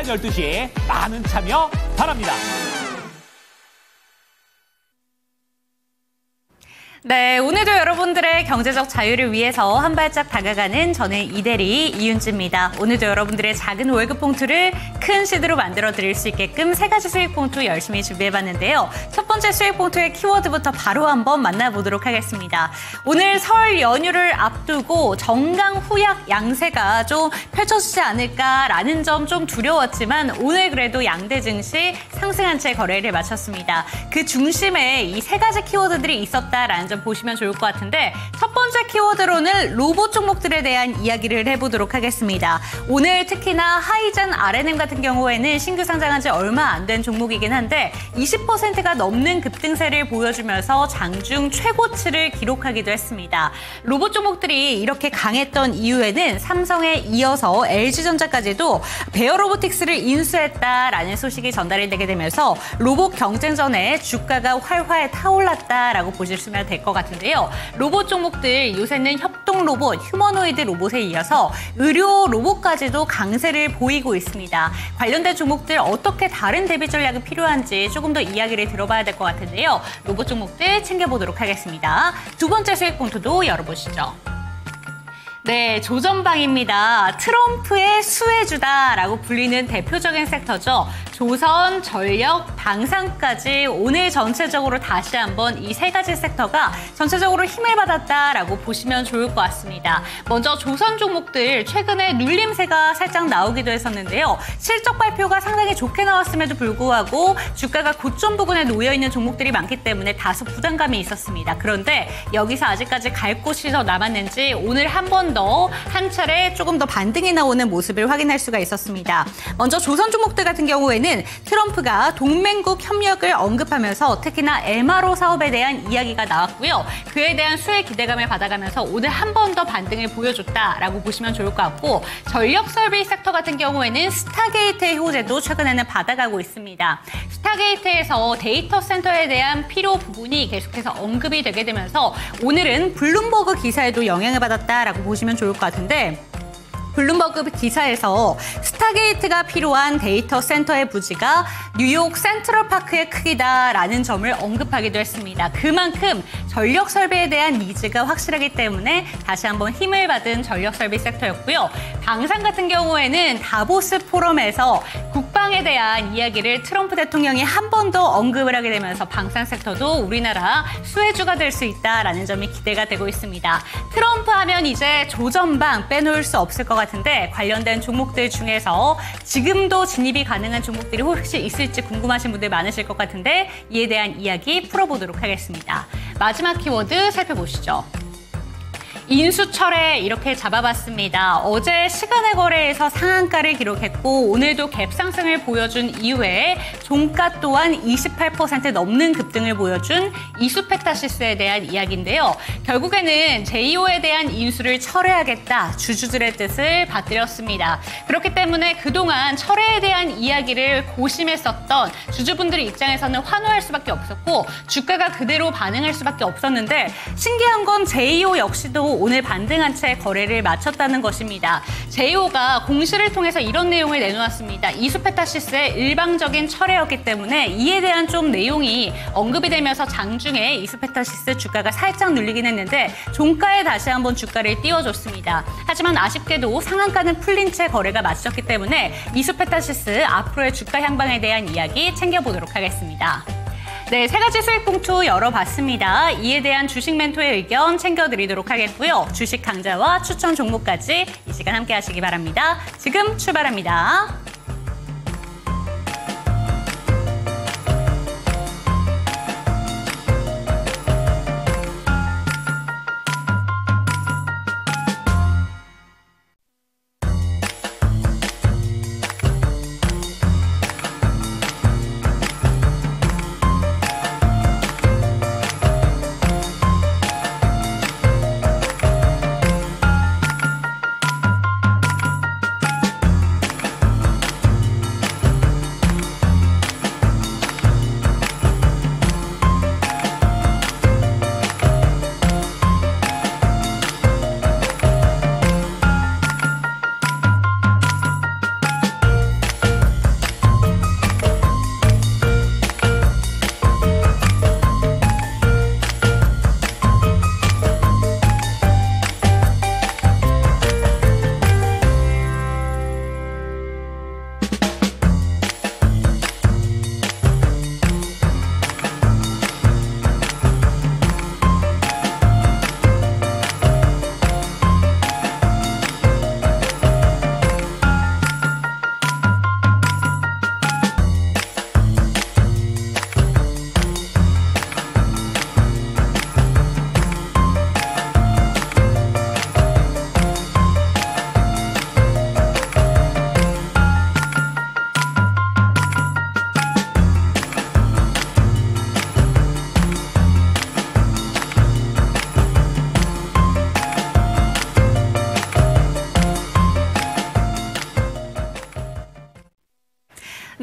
오전 12시 많은 참여 바랍니다. 네, 오늘도 여러분들의 경제적 자유를 위해서 한 발짝 다가가는 저는 이대리 이윤지입니다. 오늘도 여러분들의 작은 월급 봉투를 큰 시드로 만들어 드릴 수 있게끔 세 가지 수익 봉투 열심히 준비해봤는데요. 첫 번째 수익 봉투의 키워드부터 바로 한번 만나보도록 하겠습니다. 오늘 설 연휴를 앞두고 정강 후약 양세가 좀 펼쳐지지 않을까라는 점 좀 두려웠지만 오늘 그래도 양대 증시 상승한 채 거래를 마쳤습니다. 그 중심에 이 세 가지 키워드들이 있었다라는 점 보시면 좋을 것 같은데 첫 번째 키워드로는 로봇 종목들에 대한 이야기를 해보도록 하겠습니다. 오늘 특히나 하이젠 RNM 같은 경우에는 신규 상장한 지 얼마 안 된 종목이긴 한데 20%가 넘는 급등세를 보여주면서 장중 최고치를 기록하기도 했습니다. 로봇 종목들이 이렇게 강했던 이유에는 삼성에 이어서 LG전자까지도 베어 로보틱스를 인수했다라는 소식이 전달이 되게 되면서 로봇 경쟁전에 주가가 활활 타올랐다라고 보시면 될 것 같은데요. 로봇 종목들 요새는 협동 로봇, 휴머노이드 로봇에 이어서 의료 로봇까지도 강세를 보이고 있습니다. 관련된 종목들 어떻게 다른 대비 전략이 필요한지 조금 더 이야기를 들어봐야 될 것 같은데요. 로봇 종목들 챙겨보도록 하겠습니다. 두 번째 수익 봉투도 열어보시죠. 네, 조선방입니다. 트럼프의 수혜주다라고 불리는 대표적인 섹터죠. 조선, 전력, 방산까지 오늘 전체적으로 다시 한번 이 세 가지 섹터가 전체적으로 힘을 받았다라고 보시면 좋을 것 같습니다. 먼저 조선 종목들 최근에 눌림세가 살짝 나오기도 했었는데요. 실적 발표가 상당히 좋게 나왔음에도 불구하고 주가가 고점 부근에 놓여있는 종목들이 많기 때문에 다소 부담감이 있었습니다. 그런데 여기서 아직까지 갈 곳이 더 남았는지 오늘 한 번 더 한 차례 조금 더 반등이 나오는 모습을 확인할 수가 있었습니다. 먼저 조선 종목들 같은 경우에는 트럼프가 동맹국 협력을 언급하면서 특히나 MRO 사업에 대한 이야기가 나왔고요. 그에 대한 수혜 기대감을 받아가면서 오늘 한 번 더 반등을 보여줬다라고 보시면 좋을 것 같고 전력 설비 섹터 같은 경우에는 스타게이트의 호재도 최근에는 받아가고 있습니다. 스타게이트에서 데이터 센터에 대한 필요 부분이 계속해서 언급이 되게 되면서 오늘은 블룸버그 기사에도 영향을 받았다라고 보시면 좋을 것 같은데 블룸버그 기사에서 스타게이트가 필요한 데이터 센터의 부지가 뉴욕 센트럴파크의 크기다라는 점을 언급하기도 했습니다. 그만큼 전력 설비에 대한 니즈가 확실하기 때문에 다시 한번 힘을 받은 전력 설비 섹터였고요. 방산 같은 경우에는 다보스 포럼에서 국방에 대한 이야기를 트럼프 대통령이 한 번 더 언급을 하게 되면서 방산 섹터도 우리나라 수혜주가 될 수 있다라는 점이 기대가 되고 있습니다. 트럼프 하면 이제 조전방 빼놓을 수 없을 것 같은데 관련된 종목들 중에서 지금도 진입이 가능한 종목들이 혹시 있을지 궁금하신 분들 많으실 것 같은데 이에 대한 이야기 풀어보도록 하겠습니다. 마지막 키워드 살펴보시죠. 인수철회 이렇게 잡아봤습니다. 어제 시간의 거래에서 상한가를 기록했고 오늘도 갭 상승을 보여준 이후에 종가 또한 28% 넘는 급등을 보여준 이수페타시스에 대한 이야기인데요. 결국에는 제이오에 대한 인수를 철회하겠다 주주들의 뜻을 받들었습니다. 그렇기 때문에 그동안 철회에 대한 이야기를 고심했었던 주주분들의 입장에서는 환호할 수밖에 없었고 주가가 그대로 반응할 수밖에 없었는데 신기한 건 제이오 역시도 오늘 반등한 채 거래를 마쳤다는 것입니다. 제이오가 공시를 통해서 이런 내용을 내놓았습니다. 이수페타시스의 일방적인 철회였기 때문에 이에 대한 좀 내용이 언급이 되면서 장중에 이수페타시스 주가가 살짝 눌리긴 했는데 종가에 다시 한번 주가를 띄워줬습니다. 하지만 아쉽게도 상한가는 풀린 채 거래가 마쳤기 때문에 이수페타시스 앞으로의 주가 향방에 대한 이야기 챙겨보도록 하겠습니다. 네, 세 가지 수익 봉투 열어봤습니다. 이에 대한 주식 멘토의 의견 챙겨드리도록 하겠고요. 주식 강좌와 추천 종목까지 이 시간 함께 하시기 바랍니다. 지금 출발합니다.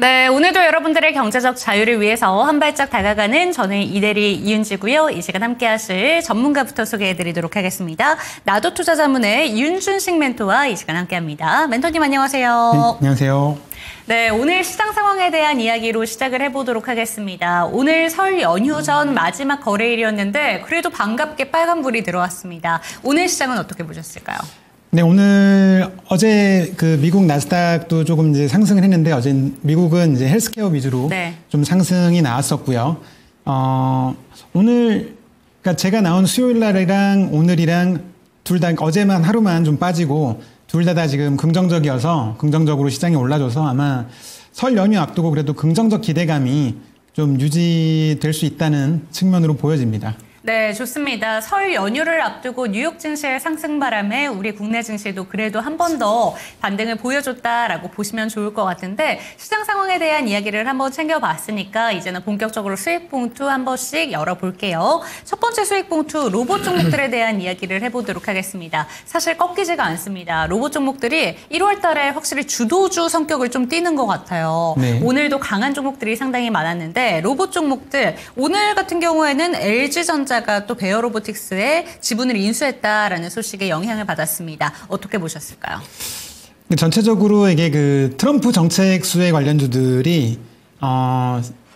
네, 오늘도 여러분들의 경제적 자유를 위해서 한 발짝 다가가는 저는 이대리 이윤지고요. 이 시간 함께 하실 전문가부터 소개해드리도록 하겠습니다. 나도투자자문의 윤준식 멘토와 이 시간 함께합니다. 멘토님 안녕하세요. 네, 안녕하세요. 네, 오늘 시장 상황에 대한 이야기로 시작을 해보도록 하겠습니다. 오늘 설 연휴 전 마지막 거래일이었는데 그래도 반갑게 빨간불이 들어왔습니다. 오늘 시장은 어떻게 보셨을까요? 네, 어제 그 미국 나스닥도 조금 이제 상승을 했는데 어제 미국은 이제 헬스케어 위주로 네. 좀 상승이 나왔었고요. 오늘 그러니까 제가 나온 수요일 날이랑 오늘이랑 둘 다 어제만 하루만 좀 빠지고 둘 다 지금 긍정적이어서 긍정적으로 시장이 올라줘서 아마 설 연휴 앞두고 그래도 긍정적 기대감이 좀 유지될 수 있다는 측면으로 보여집니다. 네, 좋습니다. 설 연휴를 앞두고 뉴욕 증시의 상승 바람에 우리 국내 증시도 그래도 한 번 더 반등을 보여줬다라고 보시면 좋을 것 같은데 시장 상황에 대한 이야기를 한번 챙겨봤으니까 이제는 본격적으로 수익 봉투 한 번씩 열어볼게요. 첫 번째 수익 봉투 로봇 종목들에 대한 이야기를 해보도록 하겠습니다. 사실 꺾이지가 않습니다. 로봇 종목들이 1월 달에 확실히 주도주 성격을 좀 띠는 것 같아요. 네. 오늘도 강한 종목들이 상당히 많았는데 로봇 종목들 오늘 같은 경우에는 LG전자가 또 베어로보틱스의 지분을 인수했다라는 소식에 영향을 받았습니다. 어떻게 보셨을까요? 전체적으로 이게 그 트럼프 정책 수혜 관련주들이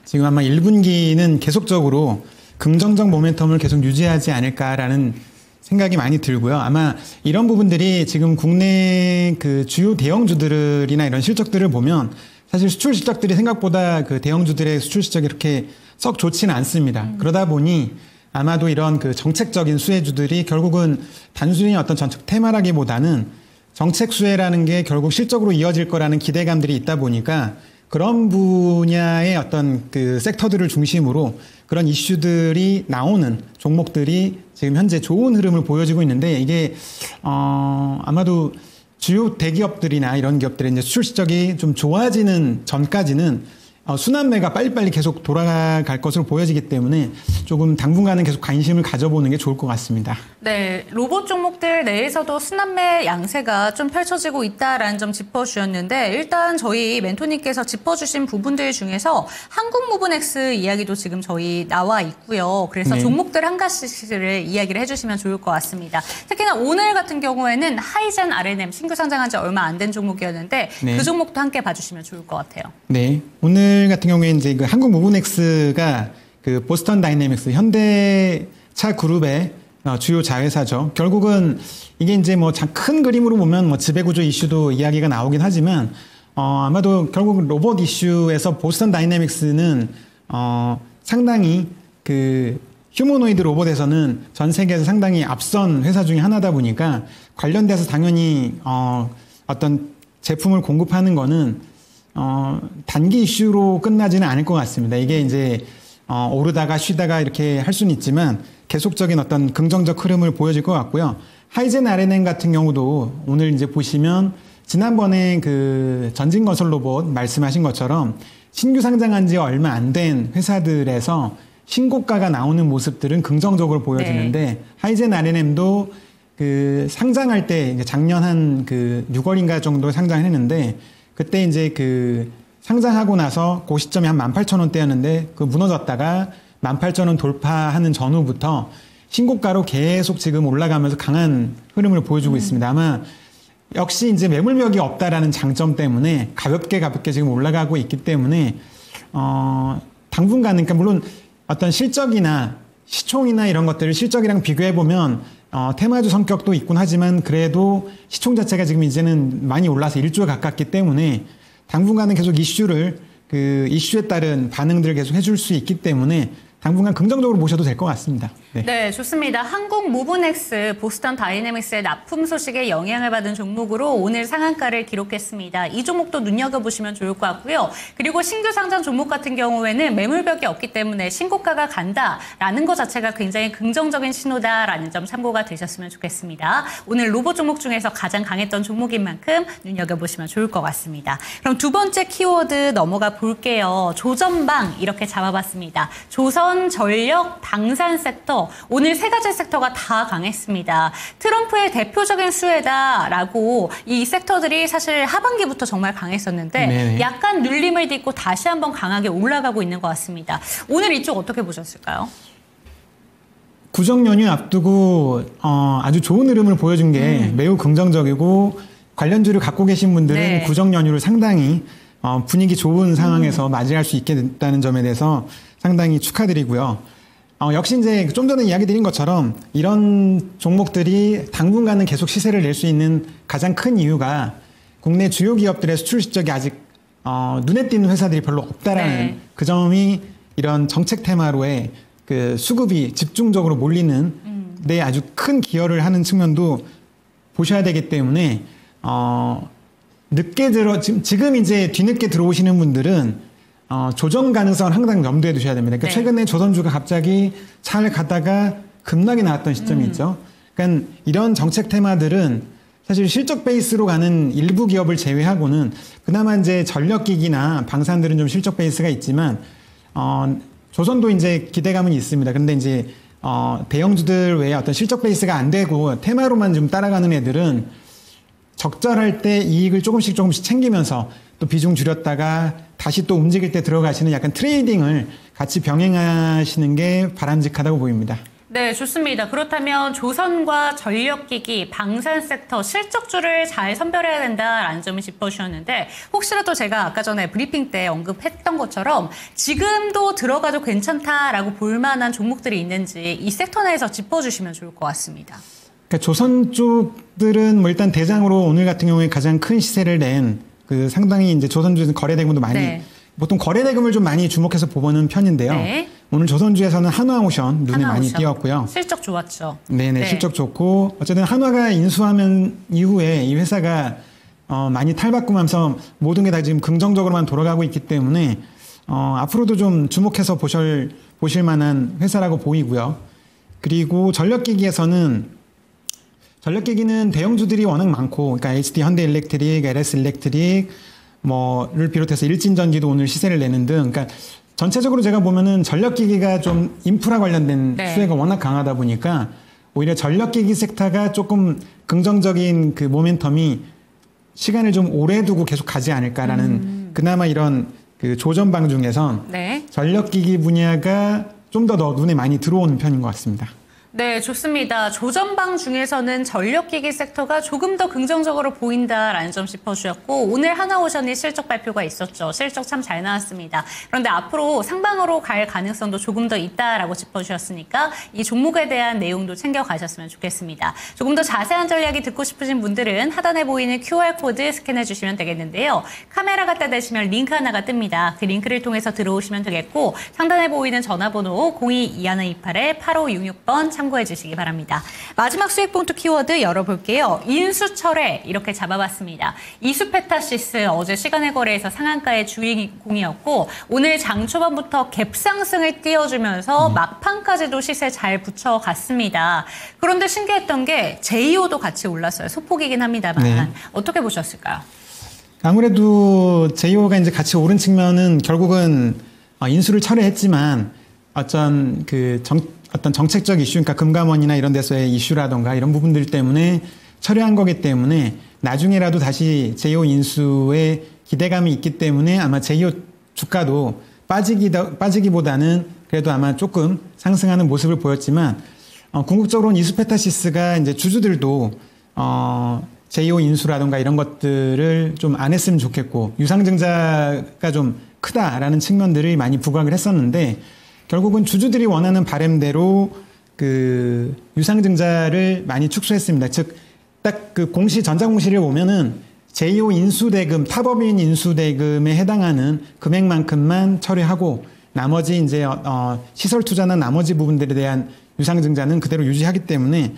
지금 아마 1분기는 계속적으로 긍정적 모멘텀을 계속 유지하지 않을까라는 생각이 많이 들고요. 아마 이런 부분들이 지금 국내 그 주요 대형주들이나 이런 실적들을 보면 사실 수출 실적들이 생각보다 그 대형주들의 수출 실적이 이렇게 썩 좋지는 않습니다. 그러다 보니 아마도 이런 그 정책적인 수혜주들이 결국은 단순히 어떤 정책 테마라기보다는 정책 수혜라는 게 결국 실적으로 이어질 거라는 기대감들이 있다 보니까 그런 분야의 어떤 그 섹터들을 중심으로 그런 이슈들이 나오는 종목들이 지금 현재 좋은 흐름을 보여주고 있는데 이게 아마도 주요 대기업들이나 이런 기업들의 이제 수출 실적이 좀 좋아지는 전까지는 순환매가 빨리빨리 계속 돌아갈 것으로 보여지기 때문에 조금 당분간은 계속 관심을 가져보는 게 좋을 것 같습니다. 네, 로봇 종목들 내에서도 순환매 양세가 좀 펼쳐지고 있다라는 점 짚어주셨는데 일단 저희 멘토님께서 짚어주신 부분들 중에서 한국무브넥스 이야기도 지금 저희 나와 있고요. 그래서 네. 종목들 한 가지를 이야기를 해주시면 좋을 것 같습니다. 특히나 오늘 같은 경우에는 하이젠 R&M 신규 상장한 지 얼마 안 된 종목이었는데 네. 그 종목도 함께 봐주시면 좋을 것 같아요. 네, 오늘 같은 경우에 이제 그 한국무브넥스가 그 보스턴 다이내믹스 현대차 그룹의 주요 자회사죠. 결국은 이게 이제 뭐 큰 그림으로 보면 뭐 지배구조 이슈도 이야기가 나오긴 하지만 아마도 결국 로봇 이슈에서 보스턴 다이내믹스는 상당히 그 휴머노이드 로봇에서는 전 세계에서 상당히 앞선 회사 중에 하나다 보니까 관련돼서 당연히 어떤 제품을 공급하는 거는 단기 이슈로 끝나지는 않을 것 같습니다. 이게 이제 오르다가 쉬다가 이렇게 할 수는 있지만 계속적인 어떤 긍정적 흐름을 보여줄 것 같고요. 하이젠 R&M 같은 경우도 오늘 이제 보시면 지난번에 그 전진건설 로봇 말씀하신 것처럼 신규 상장한 지 얼마 안 된 회사들에서 신고가가 나오는 모습들은 긍정적으로 보여지는데 네. 하이젠 R&M도 그 상장할 때 이제 작년 한 그 6월인가 정도 상장했는데 그때 이제 그 상장하고 나서 그 시점이 한 18,000원대였는데 그 무너졌다가 18,000원 돌파하는 전후부터 신고가로 계속 지금 올라가면서 강한 흐름을 보여주고 있습니다. 아마 역시 이제 매물벽이 없다라는 장점 때문에 가볍게 지금 올라가고 있기 때문에 당분간은 그러니까 물론 어떤 실적이나 시총이나 이런 것들을 실적이랑 비교해 보면 테마주 성격도 있곤 하지만 그래도 시총 자체가 지금 이제는 많이 올라서 1조에 가깝기 때문에 당분간은 계속 그 이슈에 따른 반응들을 계속 해줄 수 있기 때문에 당분간 긍정적으로 보셔도 될 것 같습니다. 네. 네, 좋습니다. 한국무브넥스 보스턴 다이내믹스의 납품 소식에 영향을 받은 종목으로 오늘 상한가를 기록했습니다. 이 종목도 눈여겨보시면 좋을 것 같고요. 그리고 신규 상장 종목 같은 경우에는 매물벽이 없기 때문에 신고가가 간다라는 것 자체가 굉장히 긍정적인 신호다라는 점 참고가 되셨으면 좋겠습니다. 오늘 로봇 종목 중에서 가장 강했던 종목인 만큼 눈여겨보시면 좋을 것 같습니다. 그럼 두 번째 키워드 넘어가 볼게요. 조전방 이렇게 잡아봤습니다. 조선 조선, 전력, 방산 섹터 오늘 세 가지 섹터가 다 강했습니다. 트럼프의 대표적인 수혜다라고 이 섹터들이 사실 하반기부터 정말 강했었는데 네네. 약간 눌림을 딛고 다시 한번 강하게 올라가고 있는 것 같습니다. 오늘 이쪽 어떻게 보셨을까요? 구정 연휴 앞두고 아주 좋은 흐름을 보여준 게 매우 긍정적이고 관련주를 갖고 계신 분들은 네. 구정 연휴를 상당히 분위기 좋은 상황에서 맞이할 수 있게 됐다는 점에 대해서 상당히 축하드리고요. 역시 이제 좀 전에 이야기 드린 것처럼 이런 종목들이 당분간은 계속 시세를 낼 수 있는 가장 큰 이유가 국내 주요 기업들의 수출 실적이 아직 눈에 띄는 회사들이 별로 없다라는 네. 그 점이 이런 정책 테마로의 그 수급이 집중적으로 몰리는 데 아주 큰 기여를 하는 측면도 보셔야 되기 때문에 늦게 지금 이제 뒤늦게 들어오시는 분들은 조정 가능성을 항상 염두에 두셔야 됩니다. 그러니까 네. 최근에 조선주가 갑자기 잘 가다가 급락이 나왔던 시점이 있죠. 그러니까 이런 정책 테마들은 사실 실적 베이스로 가는 일부 기업을 제외하고는 그나마 이제 전력기기나 방산들은 좀 실적 베이스가 있지만 조선도 이제 기대감은 있습니다. 그런데 이제 대형주들 외에 어떤 실적 베이스가 안 되고 테마로만 좀 따라가는 애들은 적절할 때 이익을 조금씩 챙기면서 또 비중 줄였다가 다시 또 움직일 때 들어가시는 약간 트레이딩을 같이 병행하시는 게 바람직하다고 보입니다. 네, 좋습니다. 그렇다면 조선과 전력기기, 방산 섹터 실적주를 잘 선별해야 된다라는 점을 짚어주셨는데 혹시라도 제가 아까 전에 브리핑 때 언급했던 것처럼 지금도 들어가도 괜찮다라고 볼 만한 종목들이 있는지 이 섹터 내에서 짚어주시면 좋을 것 같습니다. 그러니까 조선 쪽들은 뭐 일단 대장으로 오늘 같은 경우에 가장 큰 시세를 낸 그 상당히 이제 조선주에서 거래대금도 많이 네. 보통 거래대금을 좀 많이 주목해서 보는 편인데요. 네. 오늘 조선주에서는 한화오션 눈에 많이 한화오션. 띄었고요. 실적 좋았죠. 네네, 네. 실적 좋고 어쨌든 한화가 인수하면 이후에 이 회사가 많이 탈바꿈하면서 모든 게 다 지금 긍정적으로만 돌아가고 있기 때문에 앞으로도 좀 주목해서 보실 만한 회사라고 보이고요. 그리고 전력기기에서는 대형주들이 워낙 많고, 그러니까 HD 현대일렉트릭, LS일렉트릭, 를 비롯해서 일진전기도 오늘 시세를 내는 등, 그러니까 전체적으로 제가 보면은 전력기기가 좀 인프라 관련된 네. 수혜가 워낙 강하다 보니까 오히려 전력기기 섹터가 조금 긍정적인 그 모멘텀이 시간을 좀 오래 두고 계속 가지 않을까라는 그나마 이런 그 조전방 중에선 네. 전력기기 분야가 좀 더 눈에 많이 들어오는 편인 것 같습니다. 네, 좋습니다. 조전방 중에서는 전력기기 섹터가 조금 더 긍정적으로 보인다라는 점 짚어주셨고 오늘 하나오션이 실적 발표가 있었죠. 실적 참 잘 나왔습니다. 그런데 앞으로 상방으로 갈 가능성도 조금 더 있다라고 짚어주셨으니까 이 종목에 대한 내용도 챙겨가셨으면 좋겠습니다. 조금 더 자세한 전략이 듣고 싶으신 분들은 하단에 보이는 QR코드 스캔해 주시면 되겠는데요. 카메라 갖다 대시면 링크 하나가 뜹니다. 그 링크를 통해서 들어오시면 되겠고 상단에 보이는 전화번호 02-2128-8566번 참고해 주시기 바랍니다. 마지막 수익봉투 키워드 열어볼게요. 인수철회 이렇게 잡아봤습니다. 이수페타시스 어제 시간의 거래에서 상한가의 주인공이었고 오늘 장 초반부터 갭상승을 띄워주면서 막판까지도 시세 잘 붙여갔습니다. 그런데 신기했던 게 제이오도 같이 올랐어요. 소폭이긴 합니다만 네. 어떻게 보셨을까요? 아무래도 제이오가 이제 같이 오른 측면은 결국은 인수를 철회했지만 어떤 정책적 이슈, 그러니까 금감원이나 이런 데서의 이슈라던가 이런 부분들 때문에 철회한 거기 때문에 나중에라도 다시 제이오 인수에 기대감이 있기 때문에 아마 제이오 주가도 빠지기보다는 그래도 아마 조금 상승하는 모습을 보였지만 궁극적으로는 이수페타시스가 이제 주주들도 제이오 인수라던가 이런 것들을 좀 안 했으면 좋겠고 유상증자가 좀 크다라는 측면들을 많이 부각을 했었는데 결국은 주주들이 원하는 바램대로 그 유상증자를 많이 축소했습니다. 즉, 딱 그 전자공시를 보면은 제이오 인수대금, 탑업인 인수대금에 해당하는 금액만큼만 처리하고 나머지 이제 시설 투자나 나머지 부분들에 대한 유상증자는 그대로 유지하기 때문에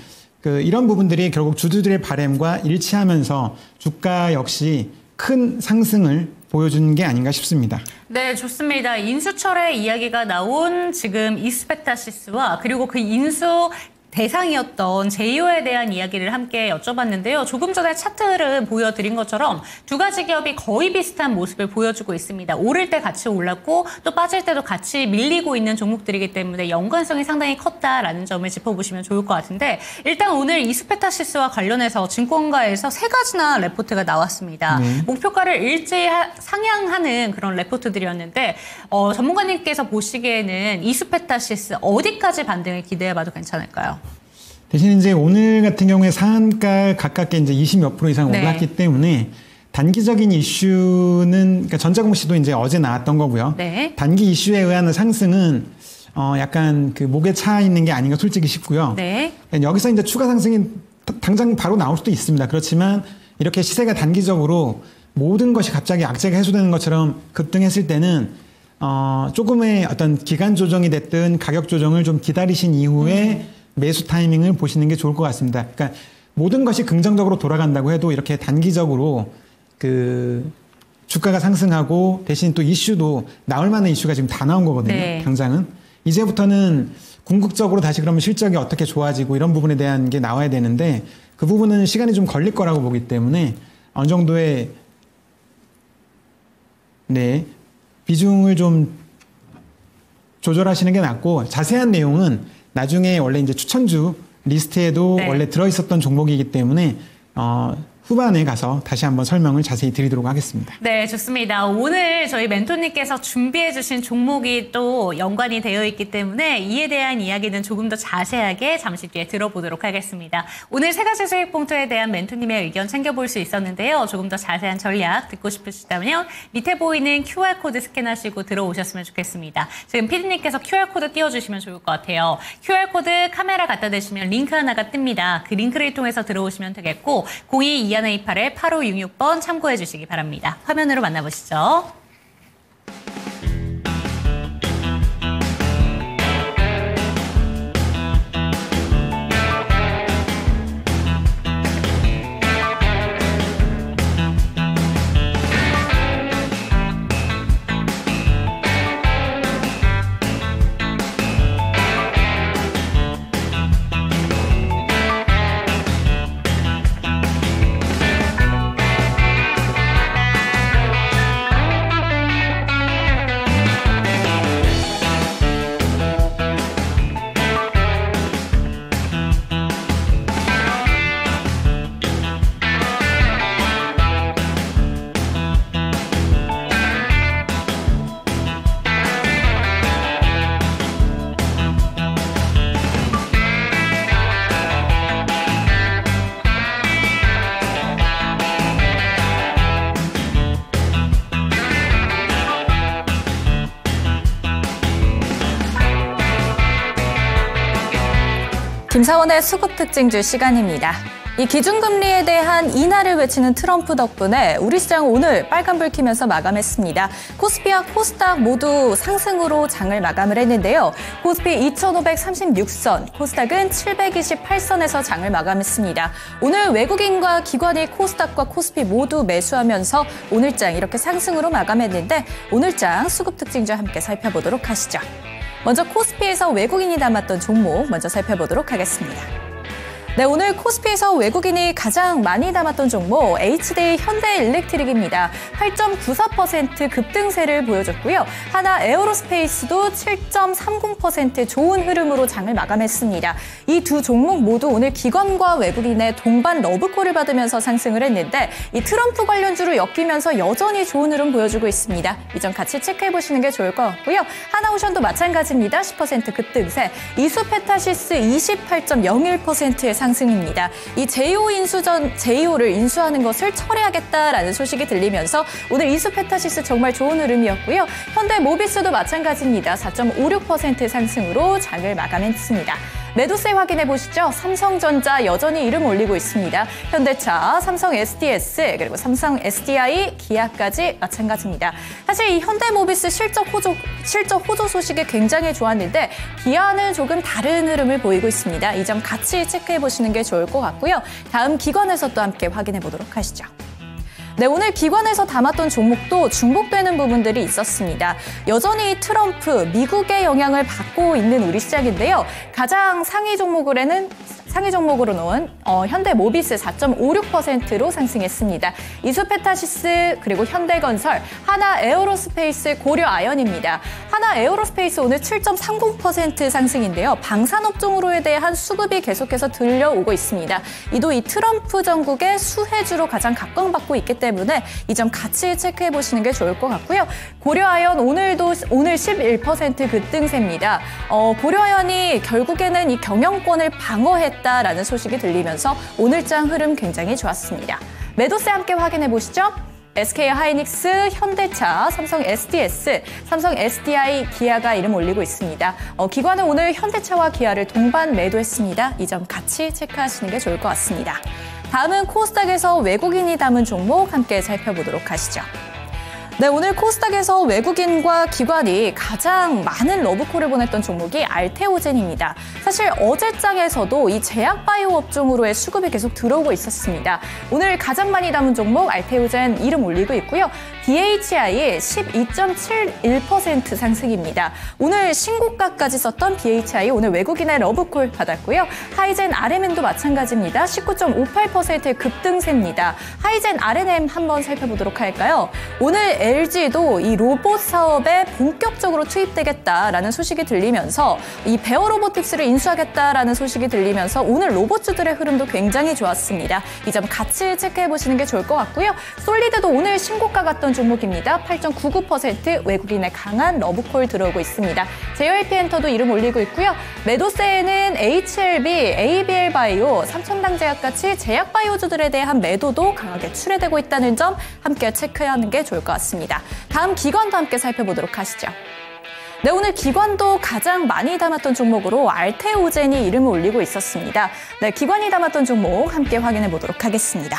이런 부분들이 결국 주주들의 바램과 일치하면서 주가 역시 큰 상승을 보여준 게 아닌가 싶습니다. 네, 좋습니다. 인수철회 이야기가 나온 지금 이스페타시스와 그리고 그 인수 대상이었던 제이오에 대한 이야기를 함께 여쭤봤는데요. 조금 전에 차트를 보여드린 것처럼 두 가지 기업이 거의 비슷한 모습을 보여주고 있습니다. 오를 때 같이 올랐고 또 빠질 때도 같이 밀리고 있는 종목들이기 때문에 연관성이 상당히 컸다라는 점을 짚어보시면 좋을 것 같은데 일단 오늘 이수페타시스와 관련해서 증권가에서 세 가지나 레포트가 나왔습니다. 목표가를 일제히 상향하는 그런 레포트들이었는데 전문가님께서 보시기에는 이수페타시스 어디까지 반등을 기대해봐도 괜찮을까요? 대신 이제 오늘 같은 경우에 상한가 가깝게 이제 20몇 % 이상 올랐기 때문에 단기적인 이슈는 그러니까 전자공시도 이제 어제 나왔던 거고요. 네. 단기 이슈에 의한 상승은 약간 그 목에 차 있는 게 아닌가 솔직히 싶고요. 네. 여기서 이제 추가 상승이 당장 바로 나올 수도 있습니다. 그렇지만 이렇게 시세가 단기적으로 모든 것이 갑자기 악재가 해소되는 것처럼 급등했을 때는 조금의 어떤 기간 조정이 됐든 가격 조정을 좀 기다리신 이후에 매수 타이밍을 보시는 게 좋을 것 같습니다. 그러니까 모든 것이 긍정적으로 돌아간다고 해도 이렇게 단기적으로 그 주가가 상승하고 대신 또 이슈도 나올 만한 이슈가 지금 다 나온 거거든요. 네. 당장은. 이제부터는 궁극적으로 다시 그러면 실적이 어떻게 좋아지고 이런 부분에 대한 게 나와야 되는데 그 부분은 시간이 좀 걸릴 거라고 보기 때문에 어느 정도의 비중을 좀 조절하시는 게 낫고 자세한 내용은 나중에 원래 이제 추천주 리스트에도 원래 들어있었던 종목이기 때문에 후반에 가서 다시 한번 설명을 자세히 드리도록 하겠습니다. 네, 좋습니다. 오늘 저희 멘토님께서 준비해 주신 종목이 또 연관이 되어 있기 때문에 이에 대한 이야기는 조금 더 자세하게 잠시 뒤에 들어보도록 하겠습니다. 오늘 세 가지 수익 봉투에 대한 멘토님의 의견 챙겨볼 수 있었는데요. 조금 더 자세한 전략 듣고 싶으시다면 밑에 보이는 QR코드 스캔하시고 들어오셨으면 좋겠습니다. 지금 PD님께서 QR코드 띄워주시면 좋을 것 같아요. QR코드 카메라 갖다 대시면 링크 하나가 뜹니다. 그 링크를 통해서 들어오시면 되겠고 022128-8566번 참고해 주시기 바랍니다. 화면으로 만나보시죠. 김사원의 수급 특징주 시간입니다. 이 기준금리에 대한 인하를 외치는 트럼프 덕분에 우리 시장은 오늘 빨간불 켜면서 마감했습니다. 코스피와 코스닥 모두 상승으로 장을 마감을 했는데요. 코스피 2,536선, 코스닥은 728선에서 장을 마감했습니다. 오늘 외국인과 기관이 코스닥과 코스피 모두 매수하면서 오늘장 이렇게 상승으로 마감했는데 오늘장 수급 특징주 함께 살펴보도록 하시죠. 먼저 코스피에서 외국인이 담았던 종목 먼저 살펴보도록 하겠습니다. 네, 오늘 코스피에서 외국인이 가장 많이 담았던 종목 HD 현대일렉트릭입니다. 8.94% 급등세를 보여줬고요. 하나 에어로스페이스도 7.30% 좋은 흐름으로 장을 마감했습니다. 이 두 종목 모두 오늘 기관과 외국인의 동반 러브콜을 받으면서 상승을 했는데 이 트럼프 관련주로 엮이면서 여전히 좋은 흐름 보여주고 있습니다. 이 점 같이 체크해보시는 게 좋을 것 같고요. 하나오션도 마찬가지입니다. 10% 급등세. 이수페타시스 28.01%의 상승입니다. 이 제이오를 인수하는 것을 철회하겠다라는 소식이 들리면서 오늘 이수페타시스 정말 좋은 흐름이었고요. 현대모비스도 마찬가지입니다. 4.56% 상승으로 장을 마감했습니다. 매도세 확인해 보시죠. 삼성전자 여전히 이름 올리고 있습니다. 현대차, 삼성 SDS, 그리고 삼성 SDI, 기아까지 마찬가지입니다. 사실 이 현대모비스 실적 호조 소식이 굉장히 좋았는데 기아는 조금 다른 흐름을 보이고 있습니다. 이 점 같이 체크해 보시는 게 좋을 것 같고요. 다음 기관에서 또 함께 확인해 보도록 하시죠. 네, 오늘 기관에서 담았던 종목도 중복되는 부분들이 있었습니다. 여전히 트럼프, 미국의 영향을 받고 있는 우리 시장인데요. 가장 상위 종목으로 놓은 현대모비스 4.56%로 상승했습니다. 이수페타시스 그리고 현대건설, 하나에어로스페이스, 고려아연입니다. 하나에어로스페이스 오늘 7.30% 상승인데요. 방산업종으로에 대한 수급이 계속해서 들려오고 있습니다. 이도 이 트럼프 정국의 수혜주로 가장 각광받고 있기 때문에 이 점 같이 체크해 보시는 게 좋을 것 같고요. 고려아연 오늘 11% 급등세입니다. 고려아연이 결국에는 이 경영권을 방어했다라는 소식이 들리면서 오늘장 흐름 굉장히 좋았습니다. 매도세 함께 확인해 보시죠. SK하이닉스, 현대차, 삼성 SDS, 삼성 SDI, 기아가 이름 올리고 있습니다. 기관은 오늘 현대차와 기아를 동반 매도했습니다. 이 점 같이 체크하시는 게 좋을 것 같습니다. 다음은 코스닥에서 외국인이 담은 종목 함께 살펴보도록 하시죠. 네, 오늘 코스닥에서 외국인과 기관이 가장 많은 러브콜을 보냈던 종목이 알테오젠입니다. 사실 어제장에서도 이 제약바이오 업종으로의 수급이 계속 들어오고 있었습니다. 오늘 가장 많이 담은 종목 알테오젠 이름 올리고 있고요. BHI 12.71% 상승입니다. 오늘 신고가까지 썼던 BHI 오늘 외국인의 러브콜 받았고요. 하이젠 RMN도 마찬가지입니다. 19.58%의 급등세입니다. 하이젠 RNM 한번 살펴보도록 할까요? 오늘 LG도 이 로봇 사업에 본격적으로 투입되겠다라는 소식이 들리면서 이 베어 로보틱스를 인수하겠다라는 소식이 들리면서 오늘 로봇주들의 흐름도 굉장히 좋았습니다. 이 점 같이 체크해 보시는 게 좋을 것 같고요. 솔리드도 오늘 신고가 갔던 종목입니다. 8.99% 외국인의 강한 러브콜 들어오고 있습니다. JYP엔터도 이름 올리고 있고요. 매도세에는 HLB, ABL바이오, 삼천당제약같이 제약바이오주들에 대한 매도도 강하게 출회되고 있다는 점 함께 체크하는 게 좋을 것 같습니다. 다음 기관도 함께 살펴보도록 하시죠. 네, 오늘 기관도 가장 많이 담았던 종목으로 알테오젠이 이름을 올리고 있었습니다. 네, 기관이 담았던 종목 함께 확인해 보도록 하겠습니다.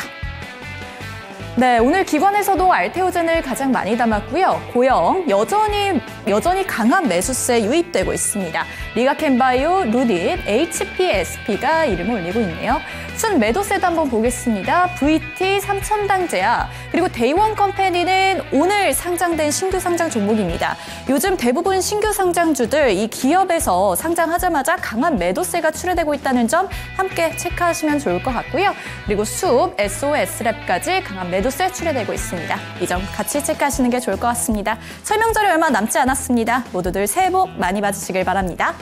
네, 오늘 기관에서도 알테오젠을 가장 많이 담았고요. 고영 여전히 강한 매수세 유입되고 있습니다. 리가켄바이오, 루닛, HPSP가 이름을 올리고 있네요. 순 매도세도 한번 보겠습니다. VT, 삼천당제약, 그리고 데이원 컴퍼니는 오늘 상장된 신규 상장 종목입니다. 요즘 대부분 신규 상장주들 이 기업에서 상장하자마자 강한 매도세가 출회되고 있다는 점 함께 체크하시면 좋을 것 같고요. 그리고 숲, SOS랩까지 강한 매도세 출회되고 있습니다. 이 점 같이 체크하시는 게 좋을 것 같습니다. 설명절이 얼마 남지 않았습니다. 모두들 새해 복 많이 받으시길 바랍니다.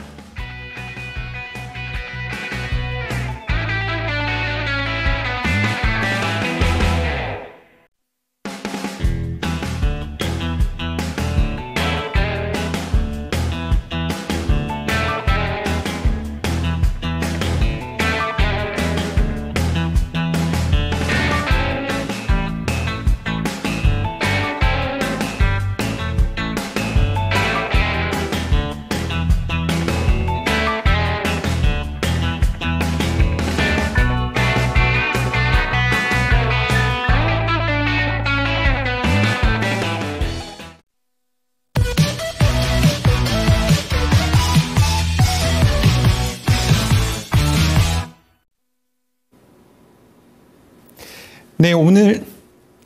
네, 오늘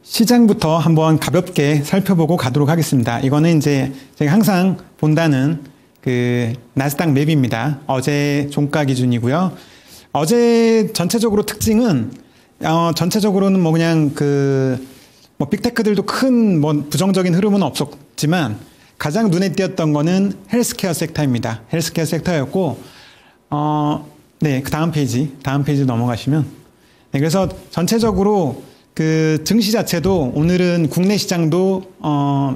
시장부터 한번 가볍게 살펴보고 가도록 하겠습니다. 이거는 이제 제가 항상 본다는 그 나스닥 맵입니다. 어제 종가 기준이고요. 어제 전체적으로 특징은 전체적으로는 뭐 그냥 뭐 빅테크들도 큰 뭐 부정적인 흐름은 없었지만 가장 눈에 띄었던 거는 헬스케어 섹터입니다. 헬스케어 섹터였고 네, 그 다음 페이지 넘어가시면 네, 그래서 전체적으로 그 증시 자체도 오늘은 국내 시장도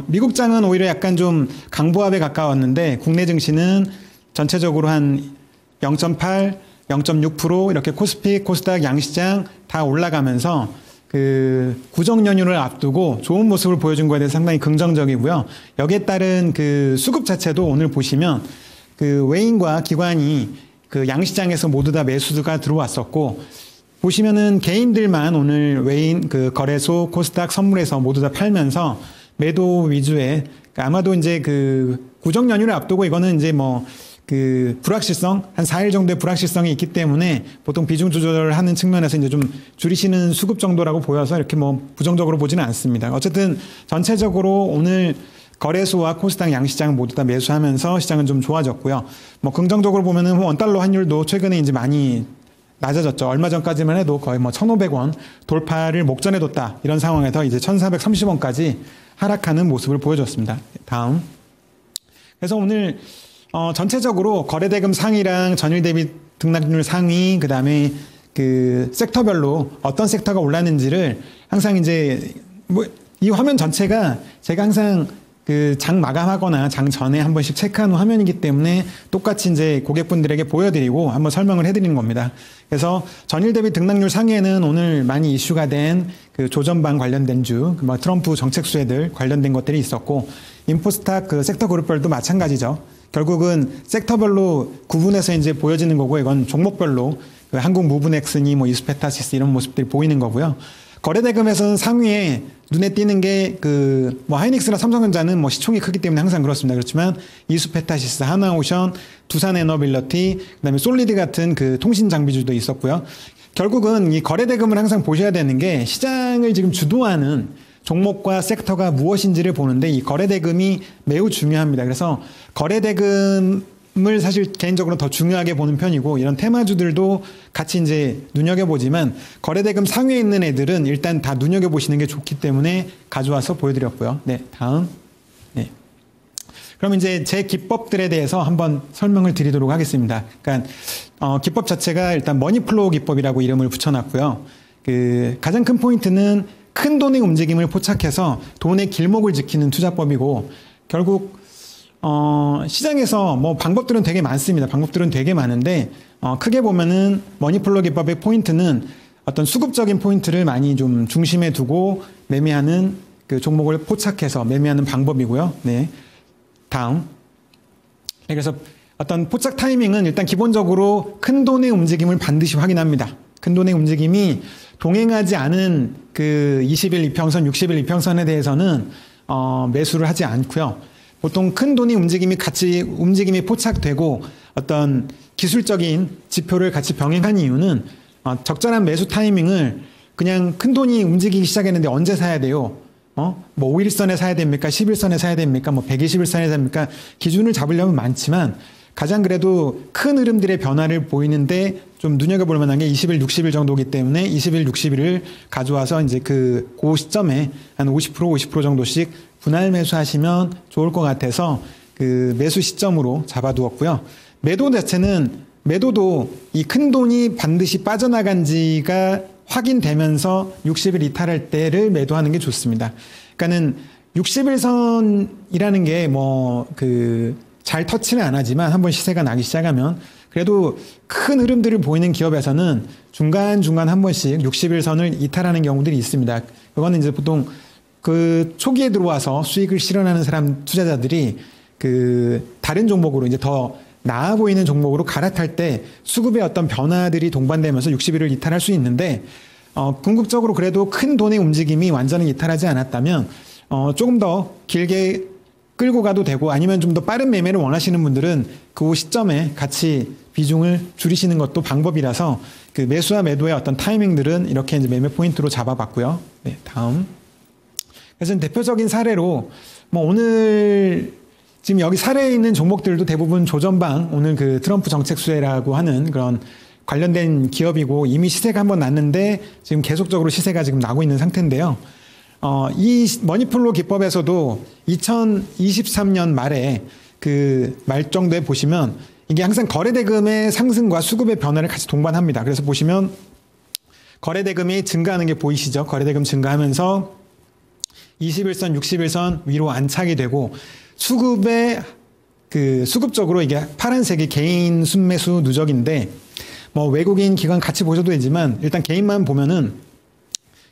미국장은 오히려 약간 좀 강보합에 가까웠는데 국내 증시는 전체적으로 한 0.8, 0.6% 이렇게 코스피, 코스닥, 양시장 다 올라가면서 그 구정 연휴를 앞두고 좋은 모습을 보여준 거에 대해서 상당히 긍정적이고요. 여기에 따른 그 수급 자체도 오늘 보시면 그 외인과 기관이 그 양시장에서 모두 다 매수가 들어왔었고 보시면은 개인들만 오늘 외인 그 거래소, 코스닥, 선물에서 모두 다 팔면서 매도 위주의 아마도 이제 그 구정 연휴를 앞두고 이거는 이제 뭐 그 불확실성, 한 4일 정도의 불확실성이 있기 때문에 보통 비중 조절을 하는 측면에서 이제 좀 줄이시는 수급 정도라고 보여서 이렇게 뭐 부정적으로 보지는 않습니다. 어쨌든 전체적으로 오늘 거래소와 코스닥 양시장 모두 다 매수하면서 시장은 좀 좋아졌고요. 뭐 긍정적으로 보면은 원달러 환율도 최근에 이제 많이 낮아졌죠. 얼마 전까지만 해도 거의 뭐 1,500원 돌파를 목전에 뒀다. 이런 상황에서 이제 1,430원까지 하락하는 모습을 보여줬습니다. 다음. 그래서 오늘 전체적으로 거래대금 상위랑 전일 대비 등락률 상위, 그 다음에 그 섹터별로 어떤 섹터가 올랐는지를 항상 이제 뭐 이 화면 전체가 제가 항상 그 장 마감하거나 장 전에 한 번씩 체크하는 화면이기 때문에 똑같이 이제 고객분들에게 보여드리고 한번 설명을 해드리는 겁니다. 그래서 전일 대비 등락률 상위에는 오늘 많이 이슈가 된 그 조전방 관련된 주, 뭐 트럼프 정책 수혜들 관련된 것들이 있었고, 인포스탁 그 섹터 그룹별도 마찬가지죠. 결국은 섹터별로 구분해서 이제 보여지는 거고, 이건 종목별로 그 한국 무브넥스니 뭐 이스페타시스 이런 모습들이 보이는 거고요. 거래대금에서는 상위에 눈에 띄는 게 그 뭐 하이닉스나 삼성전자는 뭐 시총이 크기 때문에 항상 그렇습니다. 그렇지만 이스페타시스, 하나오션, 두산에너빌리티, 그다음에 솔리드 같은 그 통신 장비주도 있었고요. 결국은 이 거래대금을 항상 보셔야 되는 게 시장을 지금 주도하는 종목과 섹터가 무엇인지를 보는데 이 거래대금이 매우 중요합니다. 그래서 거래대금을 사실 개인적으로 더 중요하게 보는 편이고, 이런 테마주들도 같이 이제 눈여겨보지만 거래대금 상위에 있는 애들은 일단 다 눈여겨보시는 게 좋기 때문에 가져와서 보여드렸고요. 네, 다음. 네. 그럼 이제 제 기법들에 대해서 한번 설명을 드리도록 하겠습니다. 그러니까 기법 자체가 일단 머니플로우 기법이라고 이름을 붙여놨고요. 그 가장 큰 포인트는 큰 돈의 움직임을 포착해서 돈의 길목을 지키는 투자법이고, 결국 시장에서 뭐 방법들은 되게 많습니다. 방법들은 되게 많은데 크게 보면은 머니플로우 기법의 포인트는 어떤 수급적인 포인트를 많이 좀 중심에 두고 매매하는 그 종목을 포착해서 매매하는 방법이고요. 네, 다음. 네, 그래서 어떤 포착 타이밍은 일단 기본적으로 큰 돈의 움직임을 반드시 확인합니다. 큰 돈의 움직임이 동행하지 않은 그 20일 이평선, 60일 이평선에 대해서는 매수를 하지 않고요. 보통 큰 돈의 움직임이 같이 움직임이 포착되고 어떤 기술적인 지표를 같이 병행한 이유는 적절한 매수 타이밍을 그냥 큰 돈이 움직이기 시작했는데 언제 사야 돼요? 뭐 5일선에 사야 됩니까? 10일선에 사야 됩니까? 뭐 120일선에 사야 됩니까? 기준을 잡으려면 많지만 가장 그래도 큰 흐름들의 변화를 보이는데 좀 눈여겨볼 만한 게 20일, 60일 정도이기 때문에 20일, 60일을 가져와서 이제 그 시점에 한 50% 정도씩 분할 매수하시면 좋을 것 같아서 그 매수 시점으로 잡아두었고요. 매도 자체는 매도도 이 큰 돈이 반드시 빠져나간지가 확인되면서 60일 이탈할 때를 매도하는 게 좋습니다. 그러니까는 60일선이라는 게 뭐 잘 터치는 안 하지만 한번 시세가 나기 시작하면 그래도 큰 흐름들을 보이는 기업에서는 중간중간 한 번씩 60일선을 이탈하는 경우들이 있습니다. 그거는 이제 보통 그 초기에 들어와서 수익을 실현하는 사람 투자자들이 그 다른 종목으로 이제 더 나아 보이는 종목으로 갈아탈 때 수급의 어떤 변화들이 동반되면서 60일을 이탈할 수 있는데 궁극적으로 그래도 큰 돈의 움직임이 완전히 이탈하지 않았다면 조금 더 길게 끌고 가도 되고 아니면 좀 더 빠른 매매를 원하시는 분들은 그 시점에 같이 비중을 줄이시는 것도 방법이라서 그 매수와 매도의 어떤 타이밍들은 이렇게 이제 매매 포인트로 잡아봤고요. 네, 다음. 그래서 대표적인 사례로 뭐 오늘 지금 여기 사례에 있는 종목들도 대부분 조전방 오늘 그 트럼프 정책 수혜라고 하는 그런 관련된 기업이고 이미 시세가 한번 났는데 지금 계속적으로 시세가 지금 나고 있는 상태인데요. 이 머니플로우 기법에서도 2023년 말에 그 말 정도에 보시면 이게 항상 거래대금의 상승과 수급의 변화를 같이 동반합니다. 그래서 보시면 거래대금이 증가하는 게 보이시죠? 거래대금 증가하면서 21선, 60일선 위로 안착이 되고 수급의 그 수급적으로 이게 파란색이 개인 순매수 누적인데 뭐 외국인 기관 같이 보셔도 되지만 일단 개인만 보면은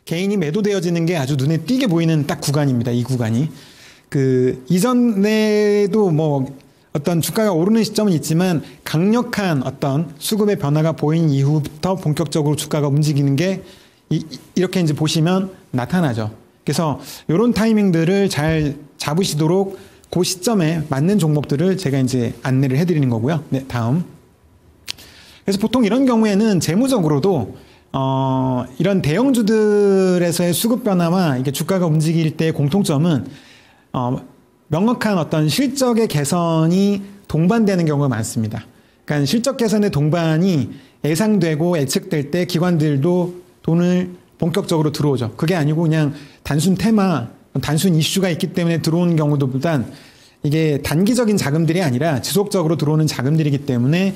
개인이 매도되어지는 게 아주 눈에 띄게 보이는 딱 구간입니다. 이 구간이. 그 이전에도 뭐 어떤 주가가 오르는 시점은 있지만 강력한 어떤 수급의 변화가 보인 이후부터 본격적으로 주가가 움직이는 게 이렇게 이제 보시면 나타나죠. 그래서 이런 타이밍들을 잘 잡으시도록 그 시점에 맞는 종목들을 제가 이제 안내를 해드리는 거고요. 네, 다음. 그래서 보통 이런 경우에는 재무적으로도 이런 대형주들에서의 수급 변화와 이게 주가가 움직일 때의 공통점은 명확한 어떤 실적의 개선이 동반되는 경우가 많습니다. 그러니까 실적 개선의 동반이 예상되고 예측될 때 기관들도 돈을 본격적으로 들어오죠. 그게 아니고 그냥 단순 테마, 단순 이슈가 있기 때문에 들어오는 경우보단 이게 단기적인 자금들이 아니라 지속적으로 들어오는 자금들이기 때문에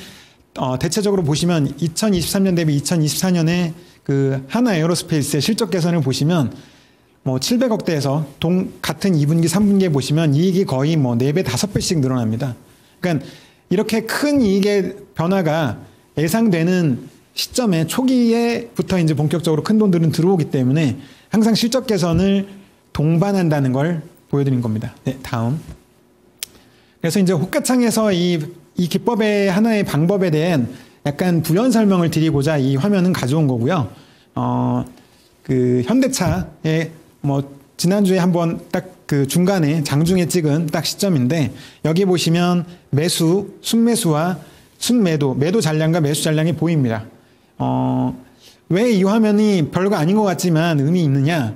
대체적으로 보시면 2023년 대비 2024년에 그 하나 에어로스페이스의 실적 개선을 보시면 뭐 700억대에서 같은 2분기, 3분기에 보시면 이익이 거의 뭐 4배, 5배씩 늘어납니다. 그러니까 이렇게 큰 이익의 변화가 예상되는 시점에 초기에부터 이제 본격적으로 큰 돈들은 들어오기 때문에 항상 실적 개선을 동반한다는 걸 보여드린 겁니다. 네, 다음. 그래서 이제 호가창에서 이 기법의 하나의 방법에 대한 약간 부연 설명을 드리고자 이 화면은 가져온 거고요. 그 현대차의 뭐 지난주에 한번 딱 그 중간에 장중에 찍은 딱 시점인데 여기 보시면 매수, 순매수와 순매도, 매도 잔량과 매수 잔량이 보입니다. 왜 이 화면이 별거 아닌 것 같지만 의미 있느냐?